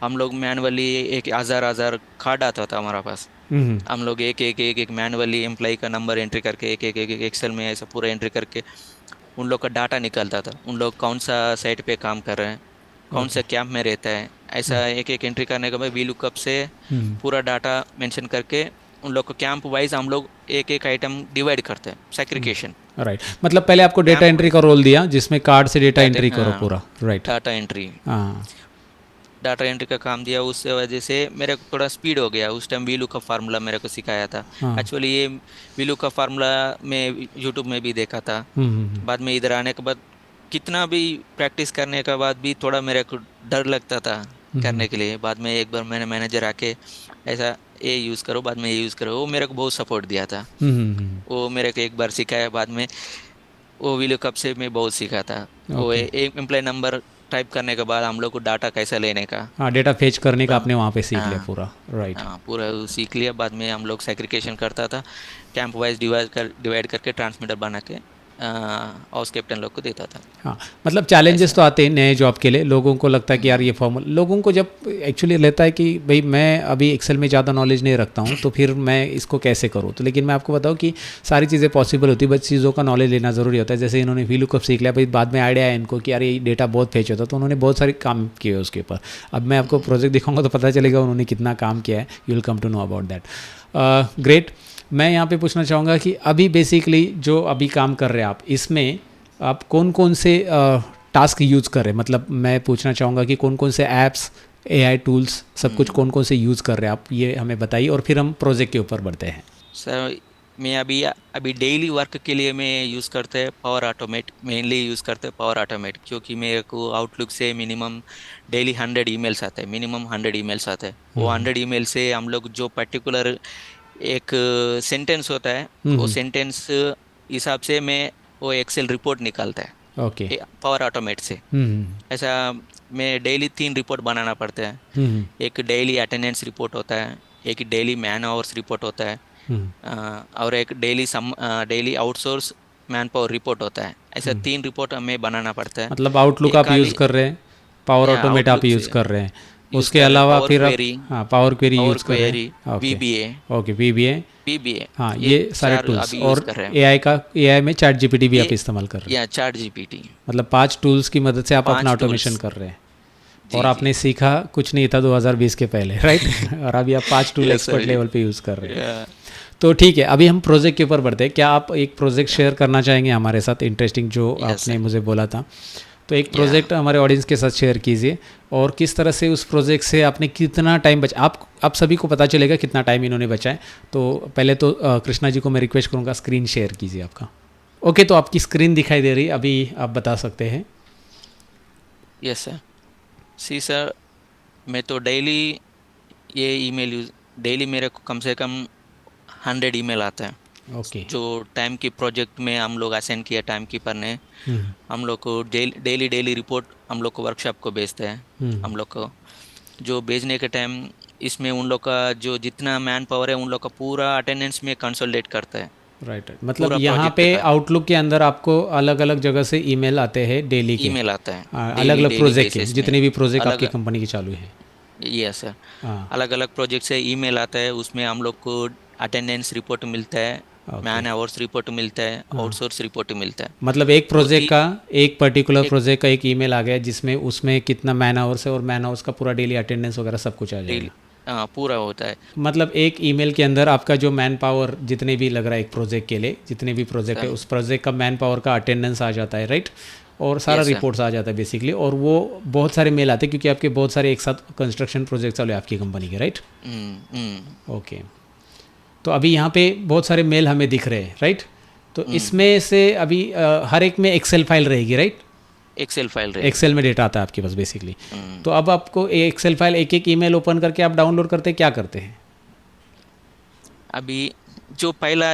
हम लोग मैनुअली एक हजार हजार कार्ड आता था हमारा पास। हम्म। हम लोग एक मैनुअली एम्प्लॉय का नंबर एंट्री करके एक एक्सेल में ऐसा पूरा एंट्री करके उन लोग का डाटा निकलता था। उन लोग कौन सा साइट पे काम कर रहे हैं, कौन ओके। सा कैंप में रहता है, ऐसा एक एक एंट्री करने के बाद वी लुकअप से हम्म। पूरा डाटा मेंशन करके उन लोग को कैंप वाइज हम लोग एक एक आइटम डिवाइड करते हैं, सेग्रीगेशन। राइट, मतलब पहले आपको डेटा कैंप एंट्री का रोल दिया जिसमें कार्ड से डेटा डाटा, एंट्री करो हाँ, पूरा, राइट। डाटा एंट्री, हाँ। डाटा एंट्री का काम दिया। उससे वजह से मेरे को थोड़ा स्पीड हो गया। उस टाइम वीलू का फार्मूला मेरे को सिखाया था। हाँ। एक्चुअली ये वीलू का फार्मूला मैं यूट्यूब में भी देखा था। हम्म। बाद में इधर आने के बाद कितना भी प्रैक्टिस करने के बाद भी थोड़ा मेरे को डर लगता था हम्म। करने के लिए। बाद में एक बार मैंने मैनेजर आके ऐसा ये यूज़ करो, बाद में ये यूज़ करो, वो मेरे को बहुत सपोर्ट दिया था। हम्म। वो मेरे को एक बार सिखाया, बाद में वो वीलू कप से मैं बहुत सीखा था। वो ओके। एक एम्प्लॉय नंबर टाइप करने के बाद हम लोग को डाटा कैसा लेने का हाँ, डेटा फेच करने का पूरा, आपने वहाँ पे सीख लिया हाँ, पूरा, राइट। हाँ, पूरा वो सीख लिया। बाद में हम लोग सेग्रीगेशन करता था, कैंप वाइज डिवाइड करके ट्रांसमीटर बना के हाउस कैप्टन लोग को देता था। हाँ, मतलब चैलेंजेस ऐसा। तो आते हैं नए जॉब के लिए, लोगों को लगता है कि यार ये फॉर्मूल, लोगों को जब एक्चुअली रहता है कि भाई मैं अभी एक्सेल में ज़्यादा नॉलेज नहीं रखता हूँ तो फिर मैं इसको कैसे करूँ। तो लेकिन मैं आपको बताऊँ कि सारी चीज़ें पॉसिबल होती है, बस चीज़ों का नॉलेज लेना ज़रूरी होता है। जैसे इन्होंने वीलुकअप सीख लिया, भाई बाद में आइडिया है इनको कि यार ये डेटा बहुत फेच होता है, तो उन्होंने बहुत सारे काम किए उसके ऊपर। अब मैं आपको प्रोजेक्ट दिखाऊंगा तो पता चलेगा उन्होंने कितना काम किया है, you will come to know about that. Great. मैं यहाँ पे पूछना चाहूँगा कि अभी बेसिकली जो अभी काम कर रहे हैं आप, इसमें आप कौन कौन से टास्क यूज़ कर रहे हैं। मतलब मैं पूछना चाहूँगा कि कौन कौन से ऐप्स, एआई टूल्स, सब कुछ कौन कौन से यूज़ कर रहे हैं आप, ये हमें बताइए और फिर हम प्रोजेक्ट के ऊपर बढ़ते हैं। सर मैं अभी अभी डेली वर्क के लिए मैं यूज़ करते हैं पावर ऑटोमेट, मेनली यूज़ करते हैं पावर ऑटोमेट, क्योंकि मेरे को आउटलुक से मिनिमम डेली 100 ईमेल्स आते हैं, मिनिमम 100 ईमेल्स आते हैं। वो हम्म। 100 ईमेल से हम लोग जो पर्टिकुलर एक सेंटेंस होता है, वो हम्म। सेंटेंस हिसाब से मैं वो एक्सेल रिपोर्ट निकालता है ओके। पावर ऑटोमेट से। हम्म। ऐसा मैं डेली 3 रिपोर्ट बनाना पड़ता है। हम्म। एक डेली अटेंडेंस रिपोर्ट होता है, एक डेली मैन आवर्स रिपोर्ट होता है, हम्म। और एक daily outsource man power report होता है। ऐसा हम्म। 3 रिपोर्ट हमें बनाना पड़ता है। मतलब आउटलुक एक आप यूज़ खाली कर रहे हैं, पावर या ऑटोमेट आप आउटलुक यूज़ से कर रहे हैं, यूज़ उसके कर रहे हैं, अलावा पावर फिर आप क्वेरी, हाँ पावर क्वेरी पावर यूज़ कर रहे क्वेरी, हैं। Okay. VBA, okay VBA. PBA, हाँ ये ये सारे 4 टूल्स अभी यूज़ और कर रहे हैं। एआई में चैट जीपीटी भी ये आप इस्तेमाल कर रहे हैं। या चैट जीपीटी, मतलब 5 टूल्स की मदद से आप अपना 5 ऑटोमेशन टूल्स। कर रहे हैं। और जी, जी। आपने सीखा कुछ नहीं था 2020 के पहले, राइट? और अभी आप 5 tool yes sir, expert level पे यूज़ कर रहे हैं। या तो ठीक है, अभी हम प्रोजेक्ट के ऊपर बढ़ते हैं। क्या आप एक प्रोजेक्ट शेयर करना चाहेंगे हमारे साथ, इंटरेस्टिंग जो यस आपने सर, मुझे बोला था? तो एक या प्रोजेक्ट हमारे ऑडियंस के साथ शेयर कीजिए, और किस तरह से उस प्रोजेक्ट से आपने कितना टाइम बचा, आप सभी को पता चलेगा कितना टाइम इन्होंने बचाए। तो पहले तो कृष्णा जी को मैं रिक्वेस्ट करूँगा, स्क्रीन शेयर कीजिए आपका। ओके, तो आपकी स्क्रीन दिखाई दे रही है, अभी आप बता सकते हैं। Yes sir. सी सर, मैं तो डेली ये ईमेल यूज डेली मेरे को कम से कम 100 ईमेल आता है। ओके। जो टाइम की प्रोजेक्ट में हम लोग असाइन किया टाइम कीपर ने, हम्म। हम लोग को डेली डेली रिपोर्ट हम लोग को वर्कशॉप को भेजते हैं। हम्म। हम लोग को जो भेजने के टाइम, इसमें उन लोग का जो जितना मैन पावर है उन लोग का पूरा अटेंडेंस में कंसोलिडेट करता है, राइट राइट, मतलब पूरा यहाँ प्रोजेक्ट पे का आउटलुक के अंदर आपको अलग अलग जगह से ईमेल आते हैं डेली के, ईमेल आता है। अलग डेली अलग डेली प्रोजेक्ट के, बेसिस में जितने भी प्रोजेक्ट आपकी अलग, कंपनी के चालू हैं। ये सर, हाँ। अलग अलग प्रोजेक्ट से ईमेल आता है। उसमें हम लोग को अटेंडेंस रिपोर्ट मिलता है, ओके। मैन आवर्स रिपोर्ट मिलता है, हाँ, आउटसोर्स रिपोर्ट मिलता है। मतलब एक तो प्रोजेक्ट का, एक पर्टिकुलर एक प्रोजेक्ट का एक ईमेल आ गया जिसमें उसमें कितना मैन आवर्स है और मैन आवर्स का पूरा डेली अटेंडेंस वगैरह सब कुछ आ डेली जाएगा। पूरा होता है मतलब एक ईमेल के अंदर आपका जो मैन पावर जितने भी लग रहा है एक प्रोजेक्ट के लिए, जितने भी प्रोजेक्ट है सर। उस प्रोजेक्ट का मैन पावर का अटेंडेंस आ जाता है, राइट? और सारा यस सर। रिपोर्ट्स आ जाता है बेसिकली, और वो बहुत सारे मेल आते हैं क्योंकि आपके बहुत सारे एक साथ कंस्ट्रक्शन प्रोजेक्ट चालू है आपकी कंपनी के, राइट? ओके। तो अभी यहाँ पे बहुत सारे मेल हमें दिख रहे हैं, राइट? तो इसमें से अभी हर एक में एक्सेल फाइल रहेगी, राइट? एक्सेल फाइल रहेगी। एक्सेल में डेटा आता है आपके पास बेसिकली। हम्म, तो अब आपको एक्सेल फाइल एक एक ईमेल ओपन करके आप डाउनलोड करते हैं, क्या करते हैं? अभी जो पहला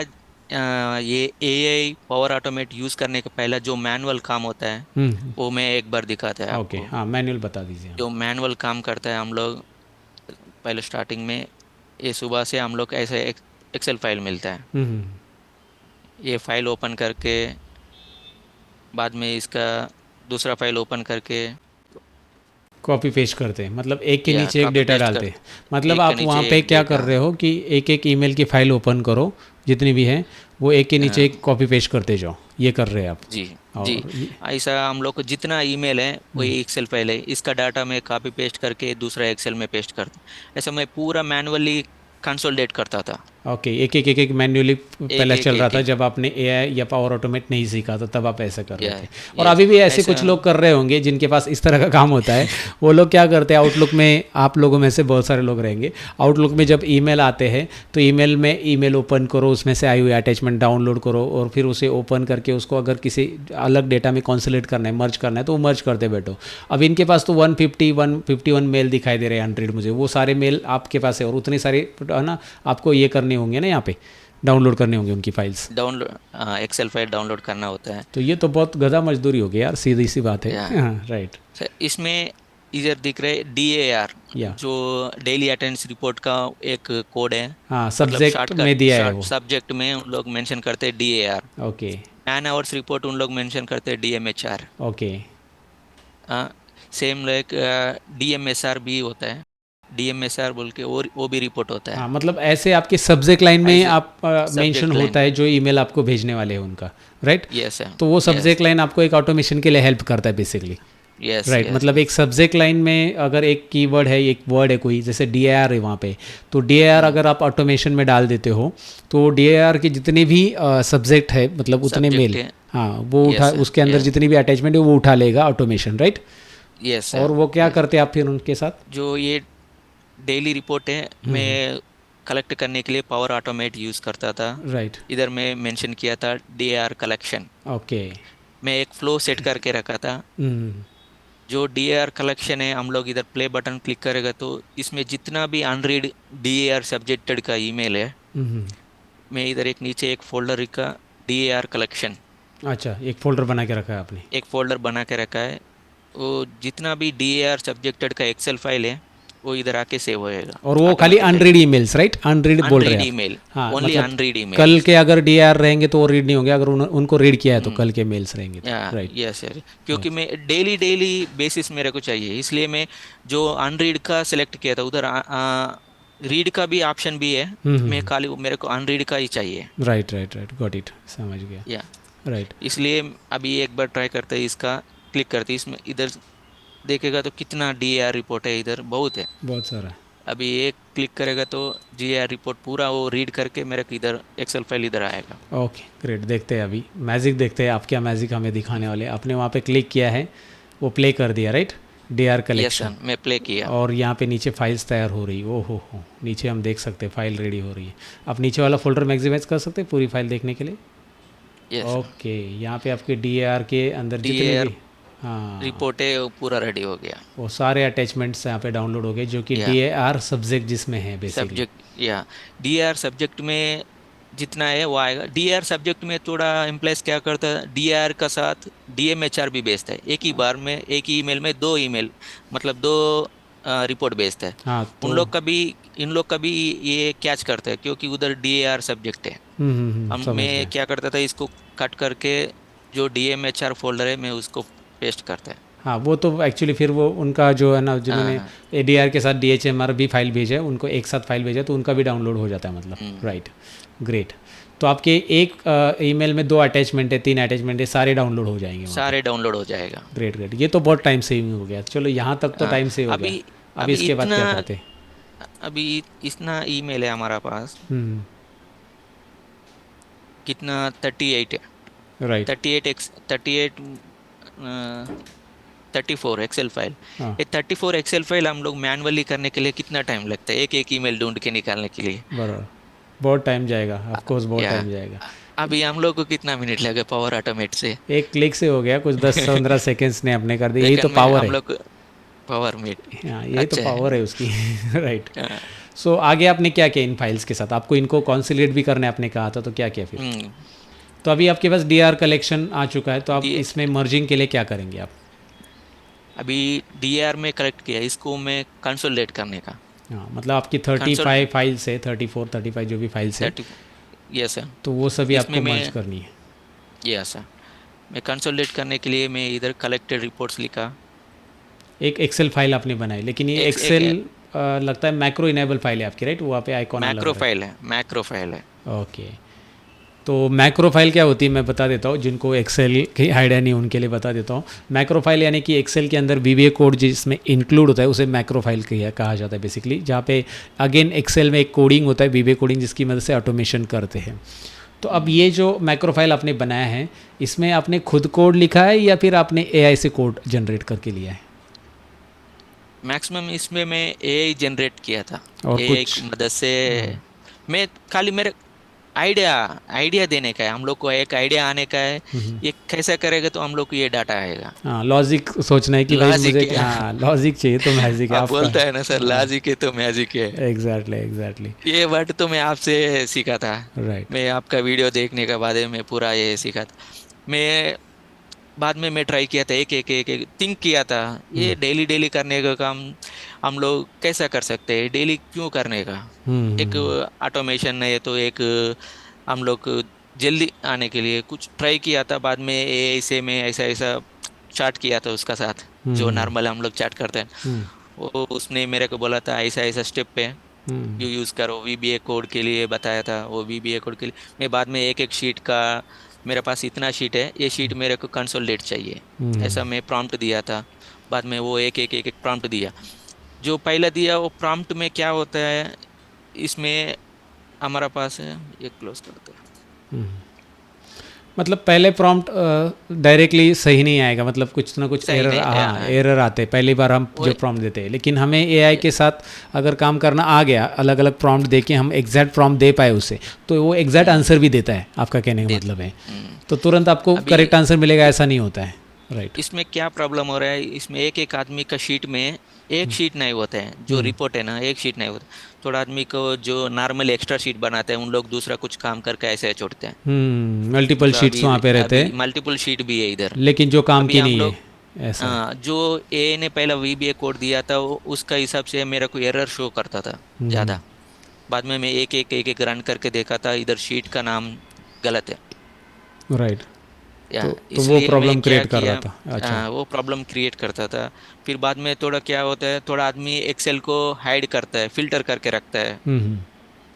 ये एआई पावर ऑटोमेट यूज़ करने का पहला जो मैनुअल काम होता है, हम्म। वो मैं एक बार दिखाता है ओके, आपको। हाँ मैनुअल बता दीजिए। जो मैनुअल काम करता है हम लोग, पहले स्टार्टिंग में ये सुबह से हम लोग ऐसे एक्सेल फाइल मिलता है। हम्म। ये फाइल ओपन करके बाद में इसका दूसरा फाइल ओपन करके कॉपी पेस्ट करते हैं, मतलब एक के या नीचे एक कॉपी डेटा पेस्ट डालते कर, हैं। मतलब एक के आप वहाँ नीचे पे एक क्या कर डेटा। रहे हो कि एक एक ईमेल की फाइल ओपन करो, जितनी भी है वो एक के नीचे एक कॉपी पेस्ट करते जाओ, ये कर रहे हैं आप? जी, जी। और ऐसा हम लोग को जितना ईमेल है वही एक्सेल फाइल है, इसका डाटा मैं कॉपी पेस्ट करके दूसरा एक्सेल में पेस्ट करता। ऐसा मैं पूरा मैनुअली कंसोलिडेट करता था। ओके, एक एक मैन्युअली एक पहले एक चल रहा एक था एक जब आपने एआई या पावर ऑटोमेट नहीं सीखा था, तब आप ऐसा कर रहे या थे। और यस अभी भी ऐसे ऐसा। कुछ लोग कर रहे होंगे जिनके पास इस तरह का काम होता है। वो लोग क्या करते हैं, आउटलुक में आप लोगों में से बहुत सारे लोग रहेंगे, आउटलुक में जब ईमेल आते हैं तो ईमेल में ईमेल ओपन करो, उसमें से आई हुई अटैचमेंट डाउनलोड करो, और फिर उसे ओपन करके उसको अगर किसी अलग डेटा में कॉन्सोलेट करना है, मर्ज करना है, तो वो मर्ज करते बैठो। अब इनके पास तो 151 मेल दिखाई दे रहे हैं, 100 मुझे, वो सारे मेल आपके पास है, और उतने सारे है ना आपको ये करने होंगे ना, यहाँ पे डाउनलोड करने होंगे उनकी files. Download, excel file download करना होता है। तो ये तो बहुत गधा मजदूरी हो गई यार, सीधी सी बात है। या हाँ राइट। सर, इसमें इधर दिख रहे DAR, या जो डेली अटेंडेंस रिपोर्ट का एक कोड है। हाँ, मतलब सब्जेक्ट में दिया है शॉर्ट वो। सब्जेक्ट में उन लोग मेंशन करते हैं DAR। Okay. Man hours report उन लोग मेंशन करते हैं DMHR। Okay. Same like DMSR भी होता है, DMSR बोल के वो भी रिपोर्ट होता है। हाँ, मतलब ऐसे आपके सब्जेक्ट लाइन में एज आप मेंशन सब्जेक्ट होता लाइन। है जो ईमेल आपको भेजने वाले हैं उनका, राइट? यस है। तो वो यस, सब्जेक्ट लाइन आपको एक ऑटोमेशन के लिए हेल्प करता है बेसिकली, यस, राइट? यस। मतलब एक सब्जेक्ट लाइन में अगर एक कीवर्ड है, एक वर्ड है कोई, जैसे डी आई आर है वहाँ पे, तो डी आई आर अगर आप ऑटोमेशन में डाल देते हो तो डी आई आर के जितने भी सब्जेक्ट है, मतलब उतने सब्जेक्ट मेल, है। हाँ वो उठा, यस है। उसके अंदर यस, जितनी भी अटैचमेंट है वो उठा लेगा ऑटोमेशन, राइट? यस है। और वो क्या यस, करते हैं आप फिर उनके साथ? जो ये डेली रिपोर्ट है मैं कलेक्ट करने के लिए पावर ऑटोमेट यूज़ करता था। राइट। इधर मैं मेंशन किया था DAR कलेक्शन। ओके। मैं एक फ्लो सेट करके रखा था। जो DAR कलेक्शन है, हम लोग इधर प्ले बटन क्लिक करेगा तो इसमें जितना भी अनरीड DAR सब्जेक्टेड का ईमेल है, मैं इधर एक नीचे एक फोल्डर का DAR कलेक्शन, अच्छा, एक फोल्डर बना के रखा है आपने? एक फोल्डर बना के रखा है। वो जितना भी DAR सब्जेक्टेड का एक्सेल फाइल है वो इधर आके सेव होएगा और वो खाली अनरीड ईमेल्स, राइट? अनरीड बोल रहे अनरीड हैं आप। ईमेल, हाँ, ओनली मतलब अनरीड ईमेल। कल के अगर डीआर रहेंगे तो वो रीड नहीं होंगे, अगर उनको रीड किया है तो कल के मेल्स रहेंगे तो, राइट? यस यस, क्योंकि मैं डेली डेली बेसिस मेरे को चाहिए, इसलिए मैं जो अनरीड का सिलेक्ट किया था, उधर रीड का भी ऑप्शन भी है, मैं खाली मेरे को अनरीड का ही चाहिए। Right right right, got it, समझ गया। या राइट। इसलिए अभी एक बार ट्राई करते हैं इसका, क्लिक करते हैं इसमें, इधर देखेगा तो कितना डीआर रिपोर्ट है, इधर बहुत है। बहुत सारा। अभी एक क्लिक करेगा तो डीआर रिपोर्ट पूरा वो रीड करके मेरे को इधर एक्सेल फाइल इधर आएगा। ओके ग्रेट, देखते हैं अभी मैजिक, देखते हैं आप क्या मैजिक हमें दिखाने वाले हैं। आपने वहाँ पे क्लिक किया है, वो प्ले कर दिया, right? DR S collection. Sir, मैं प्ले किया। और यहाँ पे नीचे फाइल्स तैयार हो रही है, ओहो हो, नीचे हम देख सकते हैं फाइल रेडी हो रही है। आप नीचे वाला फोल्डर मैक्सिमाइज कर सकते हैं पूरी फाइल देखने के लिए। यस ओके, यहाँ पे आपके डीआर के अंदर जितने DAR भी, हाँ, रिपोर्ट है वो पूरा रेडी हो गया। वो सारे अटैचमेंट्स यहाँ पे डाउनलोड हो गए, जो कि या डीआर सब्जेक्ट जिसमें है बेसिकली। सब्जेक्ट, या डीआर सब्जेक्ट में जितना है वो आएगा। डीआर सब्जेक्ट में थोड़ा एम्प्लॉयज क्या करता है, डीआर का साथ डीएमएचआर भी भेजता है, एक ही बार में एक ही ईमेल में दो ईमेल, मतलब दो रिपोर्ट भेजता है। हाँ उन तो लोग का भी, इन लोग का भी ये कैच करता है, क्योंकि उधर डीआर सब्जेक्ट है। हम समझ मैं गया। क्या करता था, इसको कट करके जो डीएमएचआर फोल्डर है मैं उसको पेस्ट करता है। हाँ, वो तो एक्चुअली फिर वो उनका जो है ना, जिन्होंने हाँ, एडीआर के साथ डीएचएमआर भी फाइल भेजा है, उनको एक साथ फाइल भेजा तो उनका भी डाउनलोड हो जाता है, मतलब, राइट? ग्रेट। तो आपके एक ईमेल में 2 अटैचमेंट है, 3 अटैचमेंट है, सारे डाउनलोड हो जाएंगे वहाँ पे। सारे डाउनलोड हो जाएगा। ग्रेट ग्रेट, ये तो बहुत टाइम सेविंग हो गया। चलो यहाँ तक तो हाँ, टाइम सेव हो गया। अभी अब अभी इसके बाद इतना क्या करते हैं? अभी इतना ईमेल है हमारा पास, हम्म, कितना 38 है, राइट। 38 34 Excel file. हाँ, ये 34 एक्सेल फाइल हम लोग मैनुअली करने के लिए कितना टाइम लगता है, एक एक ईमेल ढूंढ के निकालने के लिए? बराबर, बहुत टाइम जाएगा, ऑफ कोर्स बहुत या टाइम जाएगा। अभी हम लोग को कितना मिनट लगे पावर ऑटोमेट से? एक क्लिक से हो गया, कुछ 10-15 सेकेंड्स ने अपने कर दिया, यही तो सेकंड में पावर हम है। लोग पावर मेट। हाँ, यही तो अच्छा है। पावर है उसकी। राइट। हाँ, सो आगे आपने क्या किया इन फाइल्स के साथ? आपको इनको कॉन्सिलेट भी करना है, आपने कहा था, तो क्या किया फिर? हम्म, तो अभी आपके पास डीआर कलेक्शन आ चुका है, तो आप डी इसमें मर्जिंग के लिए क्या करेंगे आप? अभी डीआर में कलेक्ट किया, इसको मैं कंसोलिडेट करने का। हाँ, मतलब आपकी कंसोल 35 फाइल्स है, 34-35 जो भी फाइल्स है, 30, यस सर। तो वो सभी इसमें आपको मैं, मर्ज करनी है। यस सर, मैं कंसोलिडेट करने के लिए मैं इधर कलेक्टेड रिपोर्ट्स लिखा। एक एक्सेल फाइल आपने बनाई, लेकिन ये एक एक्सेल एक लगता है मैक्रो इनेबल फाइल है आपकी, राइट? वहाँ पे आइकॉन अलग मैक्रो है। फाइल है, मैक्रो फाइल है। ओके, तो मैक्रो फाइल क्या होती है मैं बता देता हूँ, जिनको एक्सेल की आइडिया नहीं उनके लिए बता देता हूँ। मैक्रो फाइल यानी कि एक्सेल के अंदर वीबीए कोड जिसमें इंक्लूड होता है उसे मैक्रो फाइल कहा जाता है बेसिकली, जहाँ पे अगेन एक्सेल में एक कोडिंग होता है, वीबीए कोडिंग, जिसकी मदद से ऑटोमेशन करते हैं। तो अब ये जो मैक्रो फाइल आपने बनाया है, इसमें आपने खुद कोड लिखा है या फिर आपने एआई से कोड जनरेट करके लिया है? मैक्सिमम इसमें मैं एआई जनरेट किया था, और एआई कुछ? की मदद से। मैं खाली मेरे आइडिया आइडिया देने का है, हम लोग को एक आइडिया आने का है, ये कैसा करेगा तो हम लोग को ये डाटा आएगा। हाँ, लॉजिक सोचना है कि भाई लॉजिक मुझे, है। हाँ लॉजिक चाहिए तो मैजिक है आप आपका। बोलता है ना सर, हाँ, लॉजिक है तो मैजिक है। Exactly exactly. ये वर्ड तो मैं आपसे सीखा था, राइट। मैं आपका वीडियो देखने के बाद मैं पूरा ये सीखा था। मैं बाद में मैं ट्राई किया था, एक थिंक किया था, ये डेली डेली करने का काम हम लोग कैसा कर सकते हैं, डेली क्यों करने का? एक ऑटोमेशन है तो एक हम लोग जल्दी आने के लिए कुछ ट्राई किया था। बाद में एआई से मैं ऐसा ऐसा चार्ट किया था उसका साथ, जो नॉर्मल हम लोग चैट करते हैं, वो उसने मेरे को बोला था ऐसा ऐसा स्टेप है, यू यूज़ करो। वीबीए कोड के लिए बताया था, वो वीबीए कोड के लिए मैं बाद में एक एक शीट का, मेरे पास इतना शीट है, ये शीट मेरे को कंसोलिडेट चाहिए, ऐसा मैं प्रॉम्प्ट दिया था। बाद में वो एक प्रॉम्प्ट दिया। जो पहला दिया वो प्रॉम्प्ट में क्या होता है, इसमें हमारा पास है, ये क्लोज करते हैं। मतलब पहले प्रॉम्प्ट डायरेक्टली सही नहीं आएगा, मतलब कुछ ना कुछ सही एरर, नहीं, हाँ एरर आते हैं पहली बार हम जो प्रॉम्प्ट देते हैं। लेकिन हमें एआई के साथ अगर काम करना आ गया, अलग अलग प्रॉम्प्ट दे के हम एग्जैक्ट प्रॉम्प्ट दे पाए उसे, तो वो एग्जैक्ट आंसर भी देता है, आपका कहने का मतलब है। तो तुरंत आपको करेक्ट आंसर मिलेगा ऐसा नहीं होता है, राइट? इसमें क्या प्रॉब्लम हो रहा है, इसमें एक एक आदमी का शीट में एक शीट नहीं होता है, जो रिपोर्ट है ना एक शीट नहीं होता। थोड़ा आदमी को जो नॉर्मल एक्स्ट्रा शीट बनाते हैं, उन लोग दूसरा कुछ काम करके ऐसे छोड़ते हैं। मल्टीपल शीट्स वहाँ पे रहते हैं, मल्टीपल शीट भी है इधर। लेकिन जो काम अभी की हम नहीं लोग है। ऐसा है। जो ए ने पहला VBA कोड दिया था वो उसका हिसाब से मेरा को एरर शो करता था हम्म। ज़्यादा। बाद में मैं एक एक रन करके देखा था, इधर शीट का नाम गलत है। राइट। या तो वो इसलिए मैं प्रॉब्लम क्या क्रिएट कर रहा किया, था, अच्छा। वो प्रॉब्लम क्रिएट करता था। फिर बाद में थोड़ा क्या होता है, थोड़ा आदमी एक्सेल को हाइड करता है, फिल्टर करके रखता है। हम्म।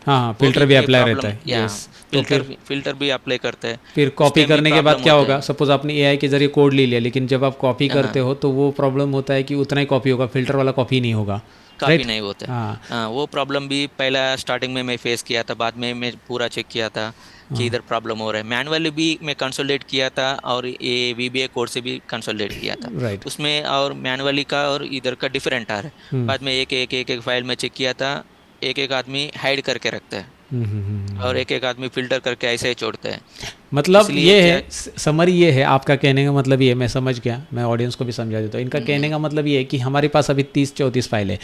हाँ हाँ, वो फिल्टर भी भी मैं अप्लाई रहता प्रॉब्लम, है, या यस। तो फिल्टर भी अप्लाई करता है। फिर उस कॉपी टाइम भी करने के बाद प्रॉब्लम क्या होता होगा, है। सपोज आपने एआई के जरिए कोड ले लिया, लेकिन जब आप कॉपी करते हाँ, हो तो वो प्रॉब्लम होता है कि उतना ही कॉपी होगा, फिल्टर वाला कॉपी नहीं होगा। काफी राइट। नहीं होता है। हाँ हाँ, वो प्रॉब्लम भी पहला स्टार्टिंग में मैं फेस किया था, बाद में मैं पूरा चेक किया था कि हाँ। इधर प्रॉब्लम हो रहा है। मैनुअली भी मैं कंसोलिडेट किया था और ये VBA कोड से भी कंसोलिडेट किया था। राइट। उसमें और मैनुअली का और इधर का डिफरेंट आ रहा है। हम्म बाद में एक एक फाइल में चेक किया था। एक एक आदमी हाइड करके रखता है और एक एक आदमी फिल्टर करके ऐसे ही छोड़ता है। मतलब इसलिए ये क्या, है, समरी ये है आपका कहने का मतलब, ये मैं समझ गया, मैं ऑडियंस को भी समझा देता हूँ। इनका कहने हम्म, का मतलब ये है कि हमारे पास अभी 30-34 फाइल है।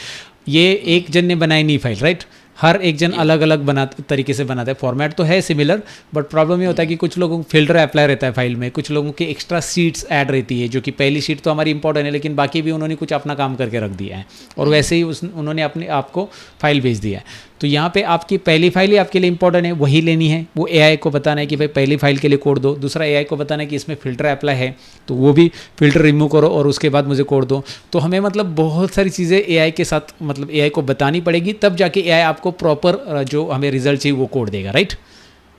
ये हम्म, एक जन ने बनाई नहीं फाइल, राइट। हर एक जन या, अलग अलग बना तरीके से बनाता है, फॉर्मेट तो है सिमिलर, बट प्रॉब्लम ये होता है हम्म, कि कुछ लोगों को फिल्टर अप्लाई रहता है फाइल में, कुछ लोगों की एक्स्ट्रा शीट्स ऐड रहती है, जो कि पहली शीट तो हमारी इंपॉर्टेंट है, लेकिन बाकी भी उन्होंने कुछ अपना काम करके रख दिया है, और हम्म, वैसे ही उन्होंने अपने आप को फाइल भेज दिया है। तो यहाँ पे आपकी पहली फाइल ही आपके लिए इंपॉर्टेंट है, वही लेनी है। वो एआई को बताना है कि भाई पहली फाइल के लिए कोड दो, दूसरा एआई को बताना है कि इसमें फ़िल्टर अप्लाई है, तो वो भी फ़िल्टर रिमूव करो और उसके बाद मुझे कोड दो। तो हमें मतलब बहुत सारी चीज़ें एआई के साथ, मतलब एआई को बतानी पड़ेगी, तब जाके एआई आपको प्रॉपर जो हमें रिजल्ट चाहिए वो कोड देगा, राइट।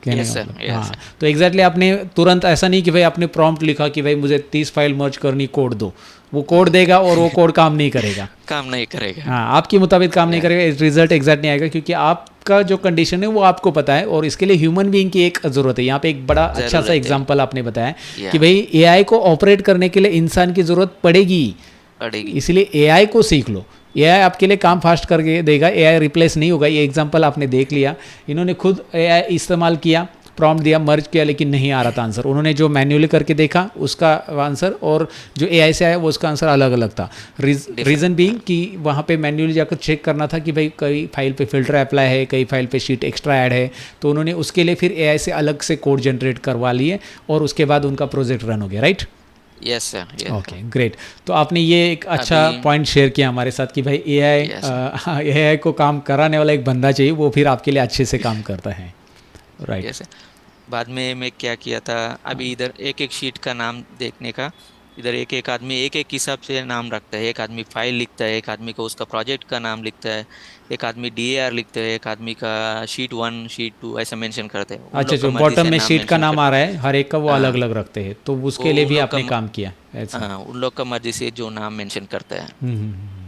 कहने यस का सर, मतलब यस हाँ। सर। तो एग्जैक्टली आपने तुरंत ऐसा नहीं कि भाई आपने प्रॉम्प्ट लिखा कि भाई मुझे 30 फाइल मर्ज करनी, कोड दो, वो कोड देगा और वो कोड काम नहीं करेगा। काम नहीं करेगा। हाँ, आपके मुताबिक काम नहीं या, करेगा, रिजल्ट एग्जैक्ट नहीं आएगा, क्योंकि आपका जो कंडीशन है वो आपको पता है, और इसके लिए ह्यूमन बीइंग की एक ज़रूरत है। यहाँ पे एक बड़ा अच्छा सा जरूरत है। एग्जांपल आपने बताया या, कि भाई एआई को ऑपरेट करने के लिए इंसान की ज़रूरत पड़ेगी, पड़ेगी। इसलिए एआई को सीख लो। एआई आपके लिए काम फास्ट करके देगा, एआई रिप्लेस नहीं होगा। ये एग्जांपल आपने देख लिया, इन्होंने खुद एआई इस्तेमाल किया, प्रॉम्प्ट दिया, मर्ज किया, लेकिन नहीं आ रहा था आंसर। उन्होंने जो मैन्युअली करके देखा उसका आंसर, और जो एआई से आया वो उसका आंसर अलग अलग था। डिफरेंट। रीज़न बीइंग कि वहाँ पे मैन्युअली जाकर चेक करना था कि भाई कई फाइल पे फिल्टर अप्लाई है, कई फाइल पे शीट एक्स्ट्रा ऐड है, तो उन्होंने उसके लिए फिर एआई से अलग से कोड जनरेट करवा लिए, और उसके बाद उनका प्रोजेक्ट रन हो गया, right. Yes sir, yes sir. Okay great. तो आपने ये एक अच्छा अभी, पॉइंट शेयर किया हमारे साथ कि भाई एआई, यस सर, एआई को काम कराने वाला एक बंदा चाहिए, वो फिर आपके लिए अच्छे से काम करता है, राइट। Yes sir. बाद में मैं क्या किया था, अभी इधर एक एक शीट का नाम देखने का, इधर एक एक आदमी एक एक हिसाब से नाम रखता है। एक आदमी फाइल लिखता है, एक आदमी को उसका प्रोजेक्ट का नाम लिखता है, एक आदमी DAR लिखता है, एक आदमी का शीट 1 शीट 2 ऐसा मेंशन करते हैं। उन अच्छा, लोग का जो मर्जी बॉटम से में नाम शीट का मेंशन नाम आ करते रहा है, हर एक का वो हैं। अलग हाँ, अलग रखते हैं, तो वो उसके लिए उन भी लोग का आपने काम किया ऐसा। हाँ, उन लोग का मर्जी से जो नाम मेंशन करता है।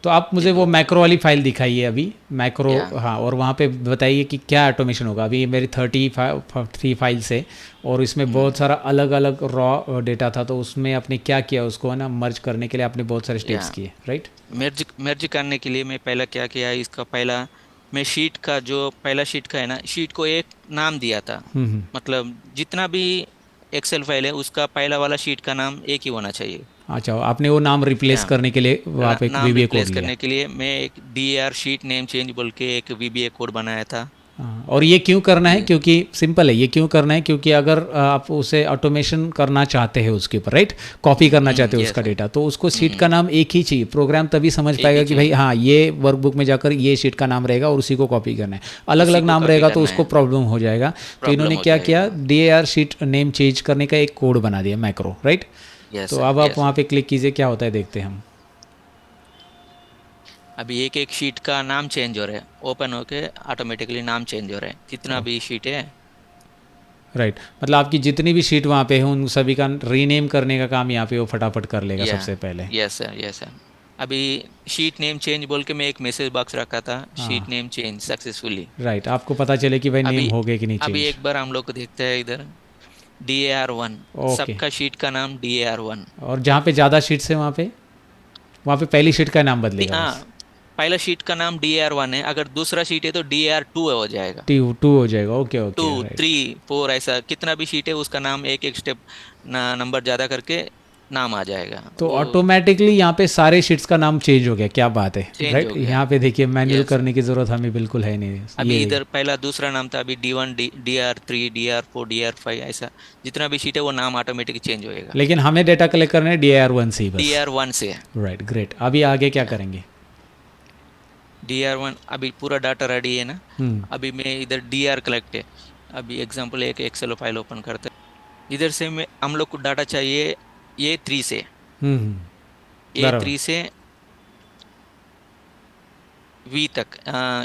तो आप ये मुझे वो दो। मैक्रो वाली फाइल दिखाइए अभी, मैक्रो। या, हाँ, और वहाँ पे बताइए कि क्या ऑटोमेशन होगा। अभी ये मेरी 33 फाइल्स है, और इसमें बहुत सारा अलग अलग रॉ डेटा था, तो उसमें आपने क्या किया, उसको है ना मर्ज करने के लिए आपने बहुत सारे या स्टेप्स किए, राइट। मर्ज मर्ज करने के लिए मैं पहला क्या किया, इसका पहला मैं शीट का जो पहला शीट का है ना, शीट को एक नाम दिया था। मतलब जितना भी एक्सेल फाइल है उसका पहला वाला शीट का नाम एक ही होना चाहिए। अच्छा, आपने वो नाम रिप्लेस या, करने के लिए वहाँ पे एक नाम वीबीए कोड रिप्लेस लिया। करने के लिए मैं एक DAR शीट नेम चेंज बोल के एक VBA कोड बनाया था। हाँ, और ये क्यों करना है, ये, क्योंकि सिंपल है, ये क्यों करना है, क्योंकि अगर आप उसे ऑटोमेशन करना चाहते हैं उसके ऊपर, राइट, कॉपी करना चाहते हो यस उसका सर। डेटा, तो उसको शीट का नाम एक ही चाहिए। प्रोग्राम तभी समझ एक ही पाएगा कि भाई चाहिए, हाँ, ये वर्कबुक में जाकर ये शीट का नाम रहेगा और उसी को कॉपी करना है। अलग उसी अलग को नाम कॉपी रहेगा तो करना उसको है, प्रॉब्लम हो जाएगा। तो प्रॉब्लम इन्होंने हो क्या किया, जाएगा। DAR शीट नेम चेंज करने का एक कोड बना दिया, मैक्रो, राइट। यस तो सर, अब आप यस। वहाँ पे क्लिक कीजिए, क्या होता है देखते हैं हम। अभी एक एक शीट का नाम चेंज हो रहा है, ओपन होके ऑटोमेटिकली नाम चेंज हो रहा है जितना भी शीट है। राइट, मतलब आपकी जितनी भी शीट वहाँ पे है उन सभी का रीनेम करने का काम यहाँ पे वो फटाफट कर लेगा या, सबसे पहले। Yes sir, yes sir. अभी शीट नेम चेंज बोल के मैं एक मैसेज बॉक्स रखा था, शीट हाँ, नेम चेंज सक्सेसफुली। राइट, आपको पता चले कि भाई नेम अभी हो गए कि नहीं अभी चेंज। एक बार हम लोग को देखते हैं इधर, DAR 1, ओके। सबका शीट का नाम DAR 1। और जहाँ पे ज़्यादा शीट्स है वहाँ पे पहली शीट का नाम बदलेगा बस। हाँ, पहला शीट का नाम DAR 1 है, अगर दूसरा शीट है तो DAR 2 हो जाएगा। 2 हो जाएगा, ओके टू, ओके, राइट। 3, 4 ऐसा कितना भी शीट है उसका नाम एक एक स्टेप नंबर ज़्यादा करके नाम आ जाएगा। तो वो ऑटोमेटिकली यहाँ पे सारे शीट्स का नाम चेंज हो गया, क्या बात है, चेंज राइट। हो गया। यहाँ पे देखिए मैनुअल यस, करने की ज़रूरत हमें बिल्कुल है नहीं, अभी ये देखिए। इधर पहला दूसरा नाम था, अभी D1 DR3 DR4 DR5 ऐसा जितना भी शीट है वो नाम ऑटोमेटिक चेंज होएगा। लेकिन हमें डेटा कलेक्ट करना है DIR1 से ही बस। DR1 से। Right, great. अभी आगे क्या करेंगे? DR1 अभी पूरा डाटा रेडी है ना। हम्म। अभी मैं इधर DR कलेक्ट है। अभी एग्जांपल एक एक्सेल फाइल ओपन करते हैं। इधर से मैं हम लोग को डाटा चाहिए A3 से। बराबर। A3 से V तक,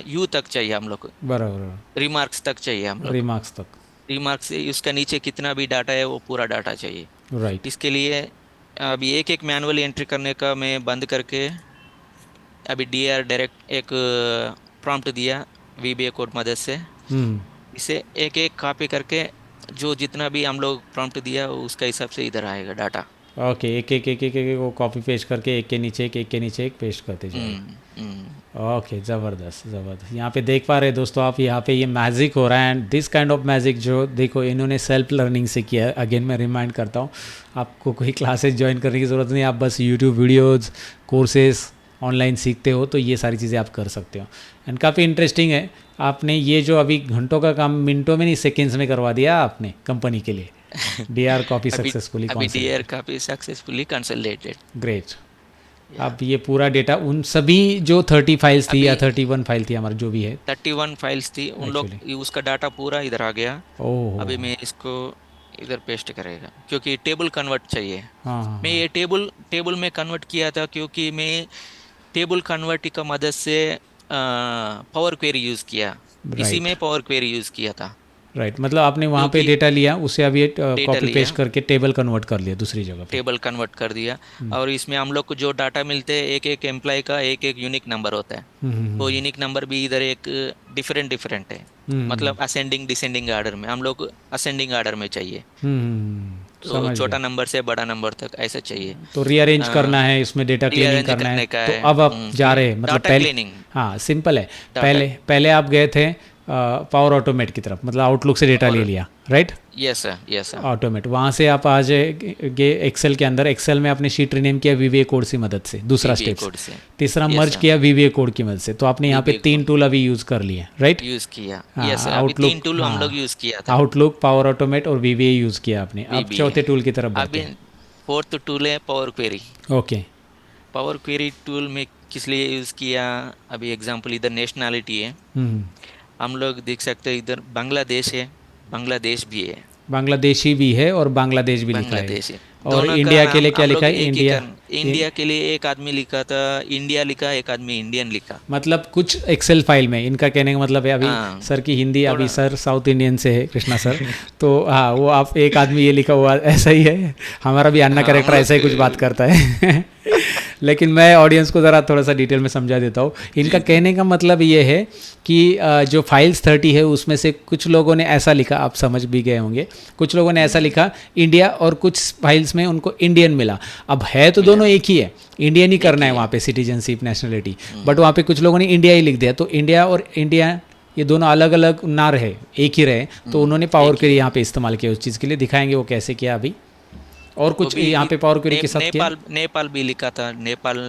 U तक चाहिए हम लोग को। बराबर। रिमार्क्स तक चाहिए हम लोग को। रिमार्क्स तक। रिमार्क्स से उसका नीचे कितना भी डाटा है वो पूरा डाटा चाहिए। राइट। इसके लिए अभी एक एक मैनुअली एंट्री करने का मैं बंद करके अभी DR डायरेक्ट एक प्रॉम्प्ट दिया VBA कोड मदद से। हम्म। इसे एक एक कॉपी करके जो जितना भी हम लोग प्रॉम्प्ट दिया उसका हिसाब से इधर आएगा डाटा। ओके, एक एक एक एक एक वो कॉपी पेस्ट करके एक के नीचे एक, एक के नीचे एक पेस्ट करते जाए। ओके, ज़बरदस्त ज़बरदस्त। यहाँ पे देख पा रहे हैं दोस्तों आप, यहाँ पे ये मैजिक हो रहा है। And this kind of magic जो देखो इन्होंने सेल्फ लर्निंग से किया है। अगेन मैं रिमाइंड करता हूँ, आपको कोई क्लासेस ज्वाइन करने की ज़रूरत नहीं, आप बस यूट्यूब वीडियोज़ कोर्सेज ऑनलाइन सीखते हो तो ये सारी चीज़ें आप कर सकते हो। एंड काफ़ी इंटरेस्टिंग है, आपने ये जो अभी घंटों का काम मिनटों में नहीं सेकेंड्स में करवा दिया आपने कंपनी के लिए। DR कॉपी अभी सक्सेसफुली अभी DR consolidated. Copy successfully consolidated. Great. अब ये पूरा डेटा उन सभी जो 30 फाइल्स थी अभी या 31 फाइल थी हमारी जो भी है 31 फाइल्स थी उन लोग, एक्चुअली। उसका डाटा पूरा इधर आ गया। ओह। अभी मैं इसको इधर पेस्ट करेगा क्योंकि टेबल कन्वर्ट चाहिए। हाँ हाँ मैं हाँ। ये टेबल टेबल में कन्वर्ट किया था क्योंकि मैं टेबल कन्वर्ट का मदद से पावर क्वेरी यूज़ किया। इसी राइट में पावर क्वेरी यूज़ किया था राइट, मतलब आपने वहाँ पे क्योंकि डेटा लिया, उसे अभी डेटा कॉपी पेस्ट लिया, करके टेबल कन्वर्ट कर लिया दूसरी जगह पे। टेबल कन्वर्ट कर दिया। हम्म और इसमें हम लोग को जो डाटा मिलते हैं एक एक एम्प्लॉय का एक एक यूनिक नंबर होता है। हम्म हम्म वो यूनिक नंबर भी इधर एक डिफरेंट डिफरेंट है। हम्म मतलब असेंडिंग डिसेंडिंग ऑर्डर में, हम लोग असेंडिंग ऑर्डर में चाहिए। तो समझ छोटा गया। नंबर से बड़ा नंबर तक ऐसा चाहिए। तो रीअरेंज करना है, इसमें डेटा क्लीनिंग रीअरेंज करना है, करने का तो है। अब आप जा रहे हैं मतलब डाटा पहले। क्लीनिंग। हाँ सिंपल है। डाटा। पहले पहले आप गए थे पावर ऑटोमेट की तरफ, मतलब आउटलुक से डेटा ले और लिया, right. Yes sir, yes sir. Automate वहाँ से आप आ जाए एक्सेल के अंदर, एक्सेल में आपने शीट रीनेम किया VBA कोड की मदद से, दूसरा VBA स्टेप्स। कोड से। तीसरा यस मर्ज सर, किया VBA कोड की मदद से, तो आपने यहाँ पे VBA 3 कोड टूल अभी यूज़ कर लिए, राइट। यूज़ किया। हाँ यस सर, अभी 3 आउटलुक, टूल हम लोग हाँ यूज़ किया था। आउटलुक, पावर ऑटोमेट और VBA यूज़ किया आपने। अब VBA। चौथे टूल की तरफ बढ़ते अभी हैं। फोर्थ टूल है power query. Okay. Power query tool में किस लिए यूज़ किया? अभी एग्जांपल इधर नेशनैलिटी है, हम्म। हम लोग देख सकते हैं इधर बांग्लादेश है, बांग्लादेश भी है, बांग्लादेशी भी है और बांग्लादेश भी लिखा है। बांग्लादेश है। और दोनों का इंडिया के नाम लिए क्या हम लिखा लोग है? एक ही इंडिया। कर, इंडिया के लिए एक आदमी लिखा था इंडिया लिखा, एक आदमी इंडियन लिखा। मतलब कुछ एक्सेल फाइल में इनका कहने का मतलब है, अभी हाँ, सर की हिंदी, अभी थोड़ा सर साउथ इंडियन से है कृष्णा सर, तो हाँ वो आप एक आदमी ये लिखा हुआ ऐसा ही है। हमारा भी अन्ना हाँ हम करेक्टर ऐसा ही कुछ बात लोग करता है। लेकिन मैं ऑडियंस को ज़रा थोड़ा सा डिटेल में समझा देता हूँ। इनका कहने का मतलब ये है कि जो फाइल्स 30 है उसमें से कुछ लोगों ने ऐसा लिखा, आप समझ भी गए होंगे, कुछ लोगों ने ऐसा लिखा इंडिया, और कुछ फाइल्स में उनको इंडियन मिला। अब है तो दोनों एक ही है, इंडियन ही करना है वहाँ पे, सिटीजनशिप नेशनलिटी, बट वहाँ पे कुछ लोगों ने इंडिया ही लिख दिया। तो इंडिया और इंडिया ये दोनों अलग अलग ना रहे, एक ही रहे, तो उन्होंने पावर एक क्वेरी ही। यहाँ पे इस्तेमाल किया उस चीज़ के लिए। दिखाएंगे वो कैसे किया अभी। और वो कुछ भी यहाँ पे पावर क्वेरी के साथ किया। नेपाल नेपाल भी लिखा था, नेपाल,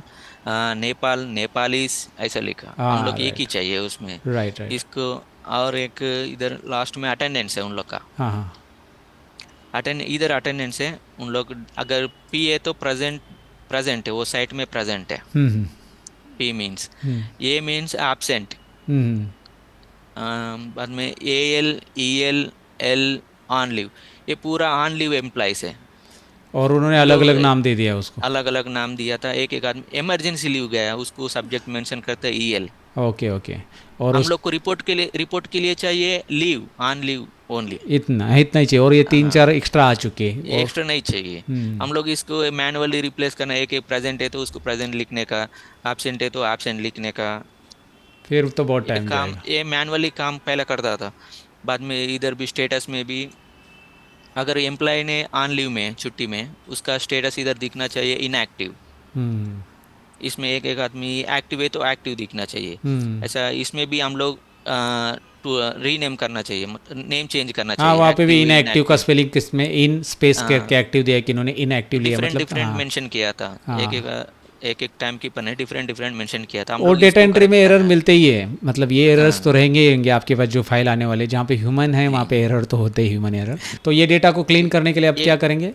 नेपाल नेपालीस ऐसा लिखा। हम हाँ लोग एक ही राइट चाहिए उसमें राइट राइट। इसको। और एक इधर लास्ट में अटेंडेंस है उन लोग का। हाँ हाँ। इधर अटेंडेंस है उन लोग। अगर P है तो प्रेजेंट, प्रेजेंट है, वो साइट में प्रेजेंट है। Hmm P means, hmm A means absent. Hmm बाद में AL EL L on leave, ये पूरा ऑन लीव एम्प्लॉइज है। और उन्होंने उन अलग लोग अलग नाम दे दिया उसको। अलग अलग नाम दिया था। एक एक आदमी इमरजेंसी लीव गया, उसको सब्जेक्ट मेंशन करते हैं EL। Okay okay. और हम उस लोग को रिपोर्ट के लिए चाहिए लीव, ऑन लीव ओनली। इतना इतना ही चाहिए, और ये 3 4 एक्स्ट्रा आ चुके हैं। और एक्स्ट्रा नहीं चाहिए। हम्म, हम लोग इसको मैनुअली रिप्लेस करना है। एक एक प्रेजेंट है तो उसको प्रेजेंट लिखने का, एब्सेंट है तो एब्सेंट लिखने का। फिर तो बहुत ये टाइम काम, जाएगा। ये मैनुअली काम पहले करता था। बाद में इधर भी स्टेटस में भी अगर एम्प्लॉय ने ऑन लीव में, छुट्टी में, उसका स्टेटस इधर दिखना चाहिए इनएक्टिव। हम्म इसमें एक एक आदमी एक्टिव है तो एक्टिव दिखना चाहिए। हम्म ऐसा इसमें भी हम लोग टू रीनेम करना चाहिए, नेम चेंज करना हाँ, चाहिए, वहाँ पे भी एक्टिव इनएक्टिव का इनएक्टिव। स्पेलिंग किसमें इन स्पेस हाँ, करके एक्टिव दिया है कि इन्होंने इनएक्टिव लिया, डिफरेंट मतलब डिफरेंट हाँ। मेंशन किया था। एक एक हाँ, एक एक टाइम कीपर ने डिफरेंट डिफरेंट मेंशन किया था, हम और लोग डेटा इसको एंट्री में करेक्ट एरर करना है। मिलते ही है, मतलब ये एरर्स तो हाँ रहेंगे ही रहेंगे आपके पास जो फाइल आने वाले, जहाँ पे ह्यूमन है वहाँ जी। पे एरर तो होते ही, ह्यूमन एरर। तो ये डेटा को क्लीन करने के लिए अब ये क्या करेंगे?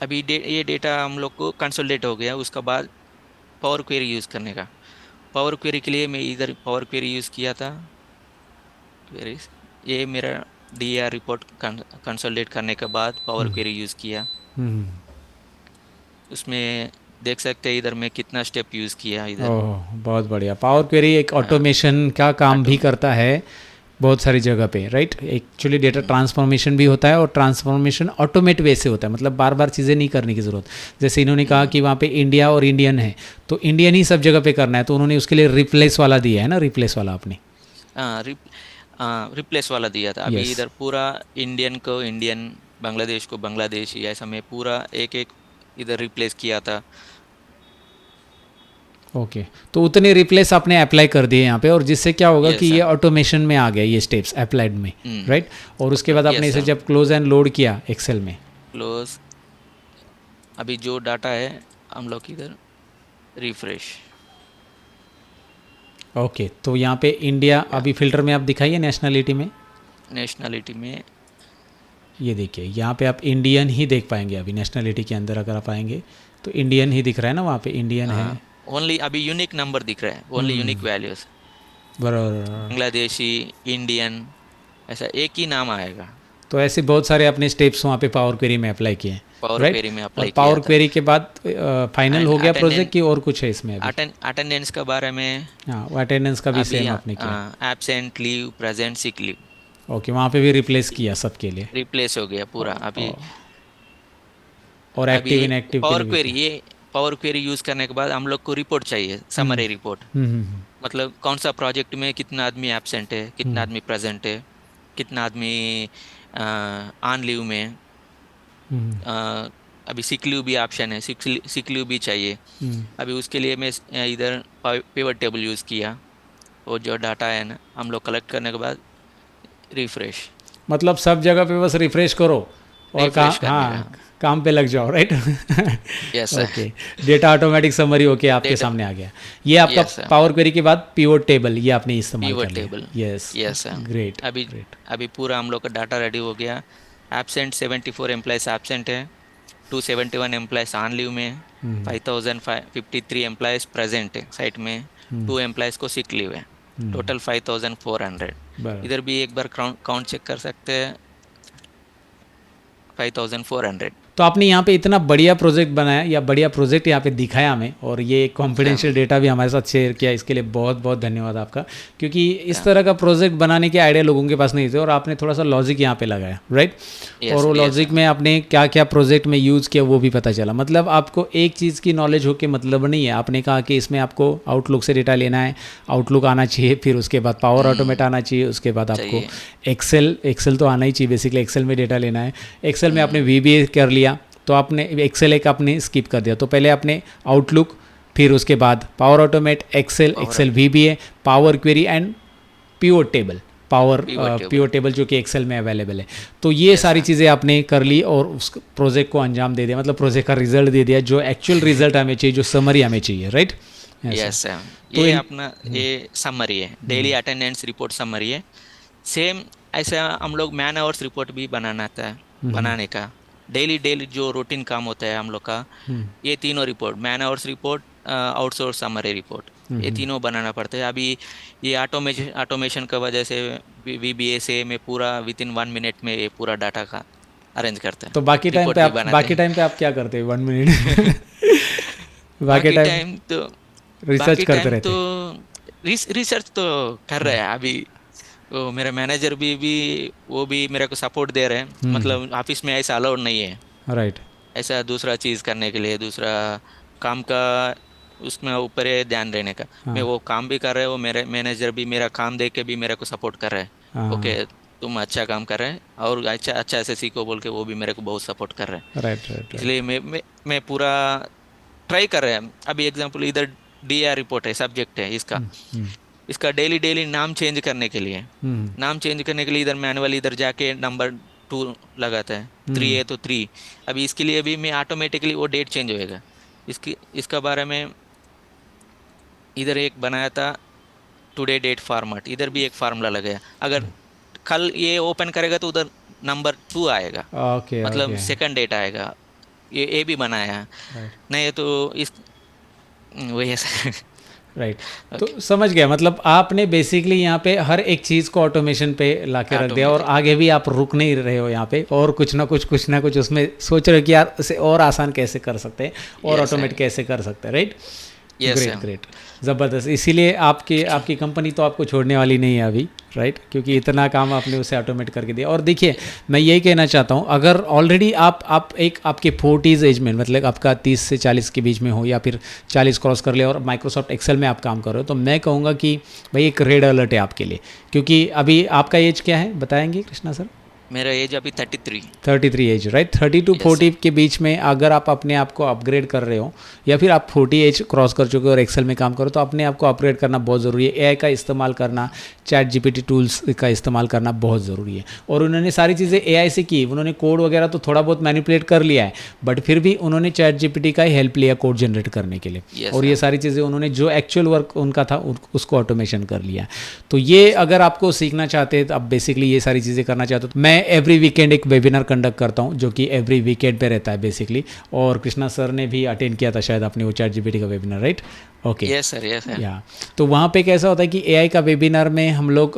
अभी ये डेटा हम लोग को कंसोलिडेट हो गया, उसके बाद पावर क्वेरी यूज़ करने का। पावर क्वेरी के लिए मैं इधर पावर क्वेरी यूज़ किया था, क्वेरीज, ये मेरा डीआर रिपोर्ट कंसोलिडेट करने के बाद पावर क्वेरी यूज़ किया। हम्म। उसमें देख सकते हैं इधर मैं कितना स्टेप यूज़ किया इधर। ओह, बहुत बढ़िया। पावर क्वेरी एक हाँ, ऑटोमेशन का काम भी ऑटो करता है बहुत सारी जगह पे, राइट। एक्चुअली डेटा हम्म, ट्रांसफॉर्मेशन भी होता है, और ट्रांसफॉर्मेशन ऑटोमेट वे से होता है, मतलब बार बार चीज़ें नहीं करने की ज़रूरत। जैसे इन्होंने कहा हम्म, कि वहाँ पे इंडिया और इंडियन है, तो इंडियन ही सब जगह पे करना है, तो उन्होंने उसके लिए रिप्लेस वाला दिया है ना, रिप्लेस वाला आपने। हाँ, रिप्लेस वाला दिया था। अभी यस। इधर पूरा इंडियन को इंडियन, बांग्लादेश को बांग्लादेशी, ऐसा मैं पूरा एक एक इधर रिप्लेस किया था। ओके, तो उतने रिप्लेस आपने अप्लाई कर दिए यहाँ पे, और जिससे क्या होगा कि यस ये सर। ऑटोमेशन में आ गया ये स्टेप्स अप्लाइड में, राइट। और उसके बाद आपने यस इसे सर। जब क्लोज एंड लोड किया एक्सेल में। क्लोज, अभी जो डाटा है हम लोग इधर रिफ्रेश। ओके, तो यहाँ पे इंडिया अभी फिल्टर में आप दिखाइए नेशनलिटी में। नेशनलिटी में ये देखिए यहाँ पे आप इंडियन ही देख पाएंगे, अभी नेशनलिटी के अंदर अगर आप आएंगे तो इंडियन ही दिख रहा है ना, वहाँ पे इंडियन है। ओनली अभी यूनिक नंबर दिख रहा है, ओनली यूनिक वैल्यूज। बराबर। बांग्लादेशी, इंडियन, ऐसा एक ही नाम आएगा। तो ऐसे बहुत सारे अपने स्टेप्स वहाँ पे पावर क्वेरी में अप्लाई किए हैं, पावर राइट। क्वेरी में और अप्लाई किया पावर था। क्वेरी के बाद फाइनल एंड हो गया प्रोजेक्ट, अटेंडेंस, की और कुछ है इसमें अभी? अटेंडेंस के बारे में हाँ, अटेंडेंस का भी अभी सेम आपने किया। Absent leave, present, sick leave okay, वहाँ पे भी रिप्लेस किया सबके लिए। रिप्लेस हो गया पूरा। अभी और और अभी एक्टिव इनएक्टिव के पावर लिए भी क्वेरी, किया। ये पावर क्वेरी यूज करने के बाद हम लोग को रिपोर्ट चाहिए, हम्म समरी रिपोर्ट। हम्म मतलब कौन सा प्रोजेक्ट में कितना आदमी एब्सेंट है, कितना हम्म आदमी प्रेजेंट है, कितना आदमी ऑन लीव में। हम्म अ, अभी सिक लीव भी ऑप्शन है, सिक लीव भी चाहिए। हम्म। अभी उसके लिए मैं इधर पिवट टेबल यूज़ किया। वो जो डाटा है ना, हम लोग कलेक्ट करने के बाद रिफ्रेश, मतलब सब जगह पे बस रिफ्रेश करो और काम, रिफ्रेश करने का। हाँ, काम पे लग जाओ, right. Yes sir. Okay, data automatic summary होके आपके डेटा, सामने आ गया। ये आपका यस सर। पावर क्वेरी के बाद पिवट टेबल ये आपने इस्तेमाल कर पिवट लिया। Table, yes, yes sir. Great अभी ग्रेट। अभी पूरा हम लोग का डाटा रेडी हो गया। एब्सेंट 74 एम्प्लॉयज़ एब्सेंट है, 271 एम्प्लॉयज़ ऑन लीव में, 5053 एम्प्लॉयज़ प्रेजेंट है साइट में, 2 एम्प्लॉयज़ को सिक लीव है, टोटल 5400। बराबर। इधर भी एक बार काउंट चेक कर सकते हैं, 5400। तो आपने यहाँ पे इतना बढ़िया प्रोजेक्ट बनाया, या बढ़िया प्रोजेक्ट यहाँ पे दिखाया हमें, और ये कॉन्फिडेंशियल डेटा भी हमारे साथ शेयर किया, इसके लिए बहुत बहुत धन्यवाद आपका। क्योंकि इस तरह का प्रोजेक्ट बनाने के आइडिया लोगों के पास नहीं थे, और आपने थोड़ा सा लॉजिक यहाँ पे लगाया, राइट। और यस वो यस लॉजिक में आपने क्या क्या प्रोजेक्ट में यूज़ किया वो भी पता चला। मतलब आपको एक चीज़ की नॉलेज हो के मतलब नहीं है, आपने कहा कि इसमें आपको आउटलुक से डेटा लेना है, आउटलुक आना चाहिए, फिर उसके बाद पावर ऑटोमेट आना चाहिए, उसके बाद आपको चाहिए। एक्सेल तो आना ही चाहिए, बेसिकली एक्सेल में डेटा लेना है। एक्सेल में आपने VBA कर लिया, तो आपने एक्सेल एक आपने स्किप कर दिया, तो पहले आपने आउटलुक, फिर उसके बाद Power Automate, Excel, Excel VBA, Power Query and pivot table, pivot table जो कि एक्सेल में अवेलेबल है। तो ये सारी चीज़ें आपने कर ली और उस प्रोजेक्ट को अंजाम दे दिया, मतलब प्रोजेक्ट का रिजल्ट दे दिया, जो एक्चुअल रिजल्ट हमें चाहिए, जो समरी हमें चाहिए, राइट। Yes sir. तो ये अपना ये समरी है, डेली अटेंडेंस रिपोर्ट समरी है। सेम ऐसा हम लोग मैन आवर्स रिपोर्ट भी बनाना था, बनाने का डेली डेली जो रूटीन काम होता है हम लोग का, ये तीनों report, man hours report, outsource summary report, ये तीनों बनाना पड़ता है। अभी ये ऑटोमेशन का वजह से VBA से मैं पूरा विद इन 1 मिनट में ये पूरा डाटा का अरेंज करते हैं, तो बाकी टाइम रिपोर्ट पे भी आप बनाते हैं। क्या करते हैं 1 मिनट? बाकी बाकी टाइम टाइम तो रिसर्च बाकी करते टाइम तो रहते। रिसर्च तो कर रहे हैं अभी। तो मेरा मैनेजर भी वो भी मेरे को सपोर्ट दे रहे हैं, मतलब ऑफिस में ऐसा अलाउड नहीं है राइट। ऐसा दूसरा चीज़ करने के लिए, दूसरा काम का उसमें ऊपर है ध्यान देने का। मैं हाँ वो काम भी कर रहे, वो मेरे मैनेजर भी मेरा काम देख के भी मेरे को सपोर्ट कर रहे हैं। हाँ। ओके, तुम अच्छा काम कर रहे हैं और अच्छा अच्छा ऐसे सीखो बोल के वो भी मेरे को बहुत सपोर्ट कर रहे हैं। Right right right. इसलिए मैं पूरा ट्राई कर रहे हैं। अभी एग्जांपल इधर DR रिपोर्ट है, सब्जेक्ट है इसका, इसका डेली डेली नाम चेंज करने के लिए, नाम चेंज करने के लिए इधर मैनुअल इधर जाके नंबर 2 लगाता है, 3 है तो 3। अभी इसके लिए भी मैं ऑटोमेटिकली वो डेट चेंज होएगा। इसका बारे में इधर एक बनाया था टुडे डेट फॉर्मेट, इधर भी एक फार्मूला लगाया। अगर कल ये ओपन करेगा तो उधर नंबर 2 आएगा, ओके मतलब ओके, सेकंड डेट आएगा। ये भी बनाया है। राइट नहीं तो इस वही ऐसा राइट। तो ओके, समझ गया, मतलब आपने बेसिकली यहाँ पे हर एक चीज़ को ऑटोमेशन पे ला के रख दिया और ऑटोमेटिक। आगे भी आप रुक नहीं रहे हो यहाँ पे, और कुछ ना कुछ उसमें सोच रहे हो कि यार इसे और आसान कैसे कर सकते हैं और यस है, ऑटोमेट कैसे कर सकते हैं, राइट। यस ग्रेट है। ग्रेट, ज़बरदस्त। इसीलिए आपकी आपकी कंपनी तो आपको छोड़ने वाली नहीं है अभी, राइट, क्योंकि इतना काम आपने उसे ऑटोमेट करके दिया। और देखिए, मैं यही कहना चाहता हूँ, अगर ऑलरेडी आप एक आपके 40s एज में, मतलब आपका 30 से 40 के बीच में हो या फिर 40 क्रॉस कर ले और माइक्रोसॉफ्ट एक्सेल में आप काम कर रहे हो, तो मैं कहूँगा कि भाई एक रेड अलर्ट है आपके लिए। क्योंकि अभी आपका एज क्या है बताएंगे कृष्णा सर? मेरा एज अभी 33। 33 एज, राइट। 30 to yes. 40 के बीच में अगर आप अपने आप को अपग्रेड कर रहे हो या फिर आप 40 एज क्रॉस कर चुके हो और एक्सेल में काम करो, तो अपने आप को अपग्रेड करना बहुत ज़रूरी है। एआई का इस्तेमाल करना, चैट जीपीटी टूल्स का इस्तेमाल करना बहुत ज़रूरी है। और उन्होंने सारी चीज़ें एआई से की, उन्होंने कोड वगैरह तो थोड़ा बहुत मैनिपुलेट कर लिया है, बट फिर भी उन्होंने चैट जीपीटी का ही हेल्प लिया कोड जनरेट करने के लिए। यस और है। ये सारी चीज़ें उन्होंने जो एक्चुअल वर्क उनका था उसको ऑटोमेशन कर लिया। तो ये अगर आपको सीखना चाहते हैं, तो आप बेसिकली ये सारी चीज़ें करना चाहते हो, तो मैं एवरी वीकेंड एक वेबिनार कंडक्ट करता हूँ जो कि एवरी वीकेंड पे रहता है बेसिकली। और कृष्णा सर ने भी अटेंड किया था शायद आपने वो चैट जीपीटी का webinar, right? Okay, yes sir, yes है। या तो वहाँ पे कैसा होता है कि एआई का वेबिनार में हम लोग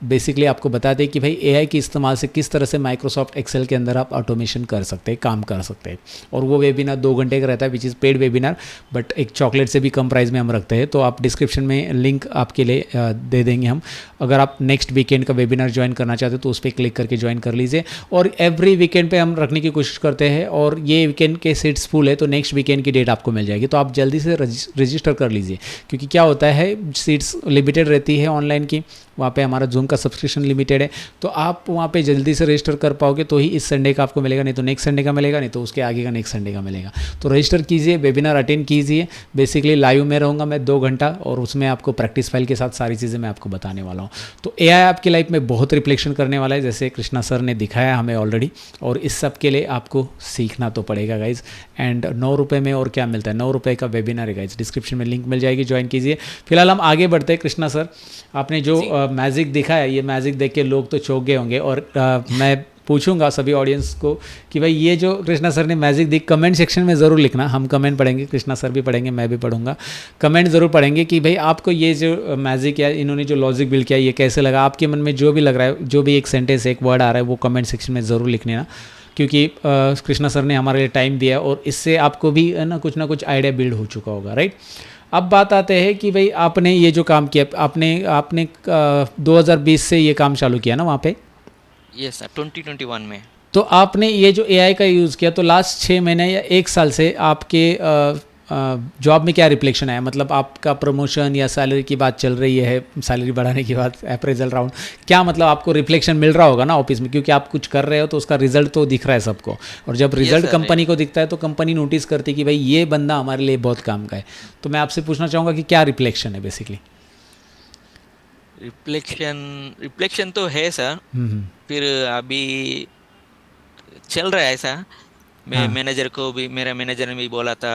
बेसिकली आपको बताते हैं कि भाई एआई के इस्तेमाल से किस तरह से माइक्रोसॉफ्ट एक्सेल के अंदर आप ऑटोमेशन कर सकते हैं, काम कर सकते हैं। और वो वेबिनार 2 घंटे का रहता है, which is paid webinar, but एक चॉकलेट से भी कम प्राइस में हम रखते हैं। तो आप डिस्क्रिप्शन में लिंक आपके लिए दे देंगे हम। अगर आप नेक्स्ट वीकेंड का वेबिनार ज्वाइन करना चाहते हो तो उस पर क्लिक करके ज्वाइन कर लीजिए। और एवरी वीकेंड पे हम रखने की कोशिश करते हैं, और ये वीकेंड के सीट्स फुल है तो नेक्स्ट वीकेंड की डेट आपको मिल जाएगी। तो आप जल्दी से रजिस्टर कर लीजिए, क्योंकि क्या होता है सीट्स लिमिटेड रहती है ऑनलाइन की, वहाँ पे हमारा जूम का सब्सक्रिप्शन लिमिटेड है। तो आप वहाँ पे जल्दी से रजिस्टर कर पाओगे तो ही इस संडे का आपको मिलेगा, नहीं तो नेक्स्ट संडे का मिलेगा, नहीं तो उसके आगे का नेक्स्ट संडे का मिलेगा। तो रजिस्टर कीजिए, वेबिनार अटेंड कीजिए। बेसिकली लाइव में रहूँगा मैं 2 घंटा, और उसमें आपको प्रैक्टिस फाइल के साथ सारी चीज़ें मैं आपको बताने वाला हूँ। तो एआई आपकी लाइफ में बहुत रिफ्लेक्शन करने वाला है, जैसे कृष्णा सर ने दिखाया हमें ऑलरेडी। और इस सब के लिए आपको सीखना तो पड़ेगा गाइज। एंड 9 रुपये में और क्या मिलता है, 9 रुपये का वेबिनार है गाइज। डिस्क्रिप्शन में लिंक मिल जाएगी, ज्वाइन कीजिए। फिलहाल हम आगे बढ़ते हैं। कृष्णा सर, आपने जो मैजिक दिखाया, ये मैजिक देख के लोग तो चौंक गए होंगे। और मैं पूछूंगा सभी ऑडियंस को कि भाई ये जो कृष्णा सर ने मैजिक दी, कमेंट सेक्शन में ज़रूर लिखना। हम कमेंट पढ़ेंगे, कृष्णा सर भी पढ़ेंगे, मैं भी पढ़ूंगा। कमेंट ज़रूर पढ़ेंगे कि भाई आपको ये जो मैजिक या इन्होंने जो लॉजिक बिल्ड किया ये कैसे लगा। आपके मन में जो भी लग रहा है, जो भी एक सेंटेंस एक वर्ड आ रहा है, वो कमेंट सेक्शन में ज़रूर लिख लेना, क्योंकि कृष्णा सर ने हमारे लिए टाइम दिया और इससे आपको भी ना कुछ आइडिया बिल्ड हो चुका होगा, राइट। अब बात आते हैं कि भाई आपने ये जो काम किया, आपने 2020 से ये काम चालू किया ना वहाँ पे? यस सर, 2021 में। तो आपने ये जो एआई का यूज़ किया, तो लास्ट 6 महीने या 1 साल से आपके जॉब में क्या रिफ्लेक्शन आया? मतलब आपका प्रमोशन या सैलरी की बात चल रही है, सैलरी बढ़ाने की बात, अप्रेजल राउंड, क्या मतलब आपको रिफ्लेक्शन मिल रहा होगा ना ऑफिस में, क्योंकि आप कुछ कर रहे हो तो उसका रिजल्ट तो दिख रहा है सबको। और जब रिजल्ट सर, कंपनी को दिखता है तो कंपनी नोटिस करती है कि भाई ये बंदा हमारे लिए बहुत काम का है। तो मैं आपसे पूछना चाहूँगा कि क्या रिफ्लेक्शन है बेसिकली? रिफ्लेक्शन तो है सर। फिर अभी चल रहा है ऐसा। मैं मैनेजर को भी, मेरा मैनेजर ने भी बोला था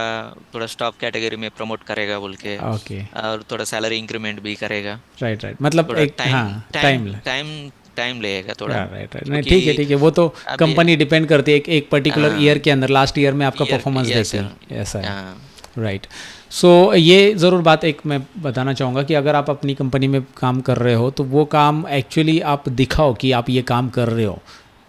थोड़ा स्टॉप कैटेगरी में प्रमोट करेगा बोल के, ओके, और थोड़ा सैलरी इंक्रीमेंट भी करेगा। राइट राइट, मतलब थोड़ा एक टाइम हाँ टाइम टाइम, टाइम टाइम लगेगा थोड़ा, राइट राइट, नहीं क्योंकि ठीक है, वो तो अभी कंपनी डिपेंड करती है एक पर्टिकुलर ईयर के अंदर, लास्ट ईयर में आपका ईयर, परफॉर्मेंस यस देखती सर। है, ऐसा है, हाँ राइट। सो ये ज़रूर बात एक मैं बताना चाहूँगा कि अगर आप अपनी कंपनी में काम कर रहे हो तो वो काम एक्चुअली आप दिखाओ कि आप ये काम कर रहे हो,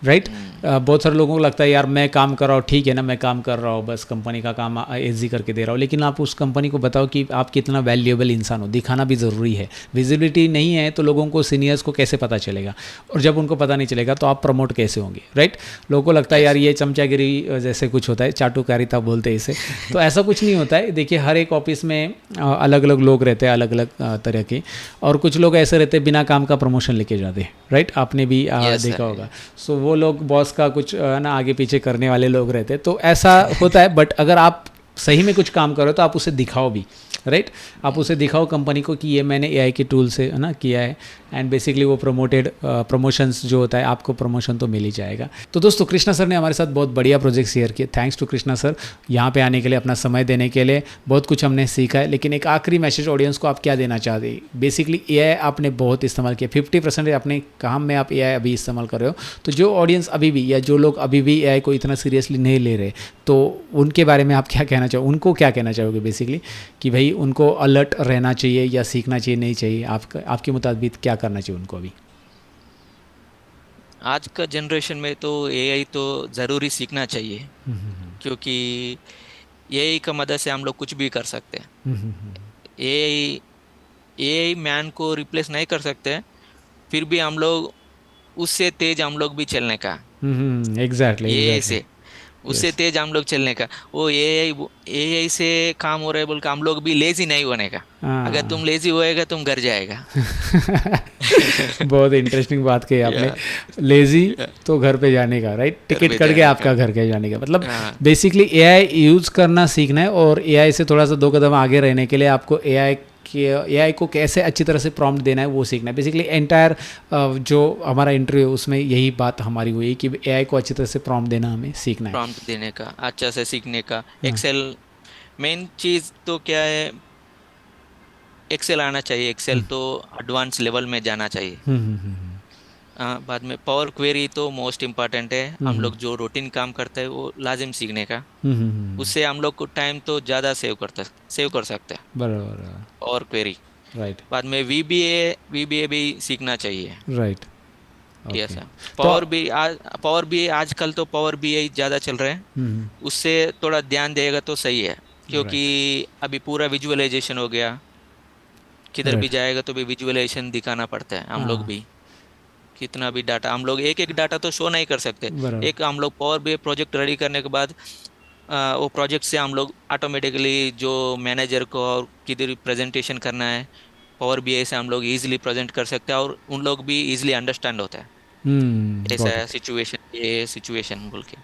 राइट। बहुत सारे लोगों को लगता है यार मैं काम कर रहा हूँ, ठीक है ना, मैं काम कर रहा हूँ, बस कंपनी का काम इजी करके दे रहा हूँ, लेकिन आप उस कंपनी को बताओ कि आप कितना वैल्यूएबल इंसान हो, दिखाना भी ज़रूरी है। विजिबिलिटी नहीं है तो लोगों को, सीनियर्स को कैसे पता चलेगा, और जब उनको पता नहीं चलेगा तो आप प्रमोट कैसे होंगे, राइट। लोगों को लगता है यार ये चमचागिरी जैसे कुछ होता है, चाटुकारिता बोलते हैं इसे, तो ऐसा कुछ नहीं होता है। देखिए हर एक ऑफिस में अलग अलग लोग रहते हैं, अलग अलग तरह के, और कुछ लोग ऐसे रहते हैं बिना काम का प्रमोशन लेके जाते हैं, राइट। आपने भी देखा होगा। सो वो लोग बॉस का कुछ ना आगे पीछे करने वाले लोग रहते हैं, तो ऐसा होता है। बट अगर आप सही में कुछ काम करो तो आप उसे दिखाओ भी, राइट। आप उसे दिखाओ कंपनी को कि ये मैंने एआई के टूल से है ना किया है, एंड बेसिकली वो प्रमोशंस जो होता है, आपको प्रमोशन तो मिल ही जाएगा। तो दोस्तों कृष्णा सर ने हमारे साथ बहुत बढ़िया प्रोजेक्ट शेयर किए। थैंक्स टू कृष्णा सर यहाँ पे आने के लिए, अपना समय देने के लिए। बहुत कुछ हमने सीखा है। लेकिन एक आखिरी मैसेज ऑडियंस को आप क्या देना चाहते हैं? बेसिकली एआई आपने बहुत इस्तेमाल किया, 50% अपने काम में आप एआई अभी इस्तेमाल कर रहे हो। तो जो ऑडियंस अभी भी, या जो लोग अभी भी एआई को इतना सीरियसली नहीं ले रहे, तो उनके बारे में आप क्या कहना चाहोगे? उनको क्या कहना चाहोगे बेसिकली, कि भाई उनको अलर्ट रहना चाहिए या सीखना चाहिए, नहीं चाहिए? आपके मुताबिक क्या करना चाहिए उनको अभी? आज का जनरेशन में तो एआई तो ज़रूरी सीखना चाहिए, क्योंकि एआई का मदद से हम लोग कुछ भी कर सकते हैं। एआई एआई मैन को रिप्लेस नहीं कर सकते, फिर भी हम लोग उससे तेज हम लोग भी चलने का, एग्जैक्टली एआई एग्जैक्टली। से उससे यस। तेज हम लोग चलने का। वो एआई से काम हो रहा है बोल के हम लोग भी लेजी नहीं होने का। अगर तुम हाँ। लेजी होएगा तुम घर जाएगा। बहुत इंटरेस्टिंग बात कही आपने। या, लेजी या, तो घर पे जाने का, राइट। घर टिकट पे कट गया जाने आपका, का। घर के जाने का। मतलब हाँ, बेसिकली एआई यूज़ करना सीखना है, और एआई से थोड़ा सा 2 कदम आगे रहने के लिए आपको एआई को कैसे अच्छी तरह से प्रॉम्प्ट देना है वो सीखना है। बेसिकली एंटायर जो हमारा इंटरव्यू उसमें यही बात हमारी हुई कि एआई को अच्छी तरह से प्रॉम्प्ट देना हमें सीखना है। प्रॉम्प्ट देने का, अच्छा से सीखने का। हाँ। एक्सेल मेन चीज तो क्या है, एक्सेल आना चाहिए। एक्सेल तो एडवांस लेवल में जाना चाहिए। हम्म हम्म हम्म बाद में पावर क्वेरी तो मोस्ट इम्पॉर्टेंट है। हम्म हम हम्म लोग जो रूटीन काम करते हैं वो लाजिम सीखने का। हम्म। उससे हम लोग को टाइम तो ज़्यादा सेव कर सकते हैं। बराबर। पावर क्वेरी, राइट बाद में वीबीए भी सीखना चाहिए। राइट। Yes okay. सर। तो पावर बी आजकल तो पावर बीआई ज़्यादा चल रहे हैं। उससे थोड़ा ध्यान देगा तो सही है, क्योंकि राइट अभी पूरा विजुअलाइजेशन हो गया। किधर भी राइट। जाएगा तो भी विजुअलाइजेशन दिखाना पड़ता है। हम लोग हाँ। भी कितना भी डाटा, हम लोग एक एक डाटा तो शो नहीं कर सकते। बराबर। एक हम लोग पावर बी प्रोजेक्ट रेडी करने के बाद वो प्रोजेक्ट से हम लोग ऑटोमेटिकली जो मैनेजर को और किधर प्रेजेंटेशन करना है, पावर बीआई से हम लोग इजीली प्रेजेंट कर सकते हैं, और उन लोग भी इजीली अंडरस्टैंड होता है ऐसा गॉट इट। सिचुएशन, ये सिचुएशन बोल के।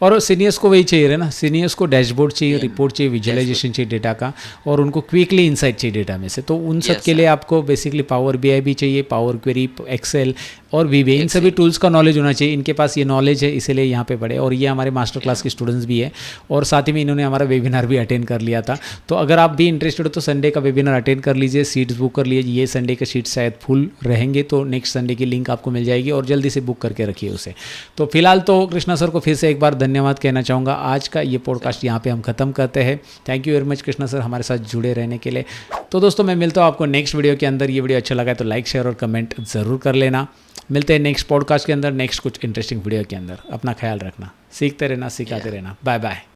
और सीनियर्स को वही चाहिए ना, सीनियर्स को डैशबोर्ड चाहिए, या रिपोर्ट चाहिए, डैशबोर्ड। विजुअलाइजेशन चाहिए डेटा का, और उनको क्विकली इंसाइट चाहिए डेटा में से। तो उन सब यस के लिए सर। आपको बेसिकली पावर बीआई भी चाहिए, पावर क्वेरी, एक्सेल और वीबीए, इन सभी एक्सेल। टूल्स का नॉलेज होना चाहिए। इनके पास ये नॉलेज है, इसीलिए यहाँ पे पढ़े। और ये हमारे मास्टर क्लास या के स्टूडेंट्स भी है, और साथ ही में इन्होंने हमारा वेबिनार भी अटेंड कर लिया था। तो अगर आप भी इंटरेस्टेड हो तो संडे का वेबिनार अटेंड कर लीजिए, सीट्स बुक कर लीजिए। ये संडे के सीट्स शायद फुल रहेंगे, तो नेक्स्ट संडे की लिंक आपको मिल जाएगी, और जल्दी से बुक करके रखिए उसे। तो फिलहाल तो कृष्णा सर को फिर से एक बार धन्यवाद कहना चाहूँगा। आज का ये पॉडकास्ट यहाँ पे हम ख़त्म करते हैं। Thank you very much Krishna sir हमारे साथ जुड़े रहने के लिए। तो दोस्तों मैं मिलता हूँ आपको नेक्स्ट वीडियो के अंदर। ये वीडियो अच्छा लगा है तो लाइक शेयर और कमेंट ज़रूर कर लेना। मिलते हैं नेक्स्ट पॉडकास्ट के अंदर, नेक्स्ट कुछ इंटरेस्टिंग वीडियो के अंदर। अपना ख्याल रखना, सीखते रहना, सिखाते रहना। Bye bye.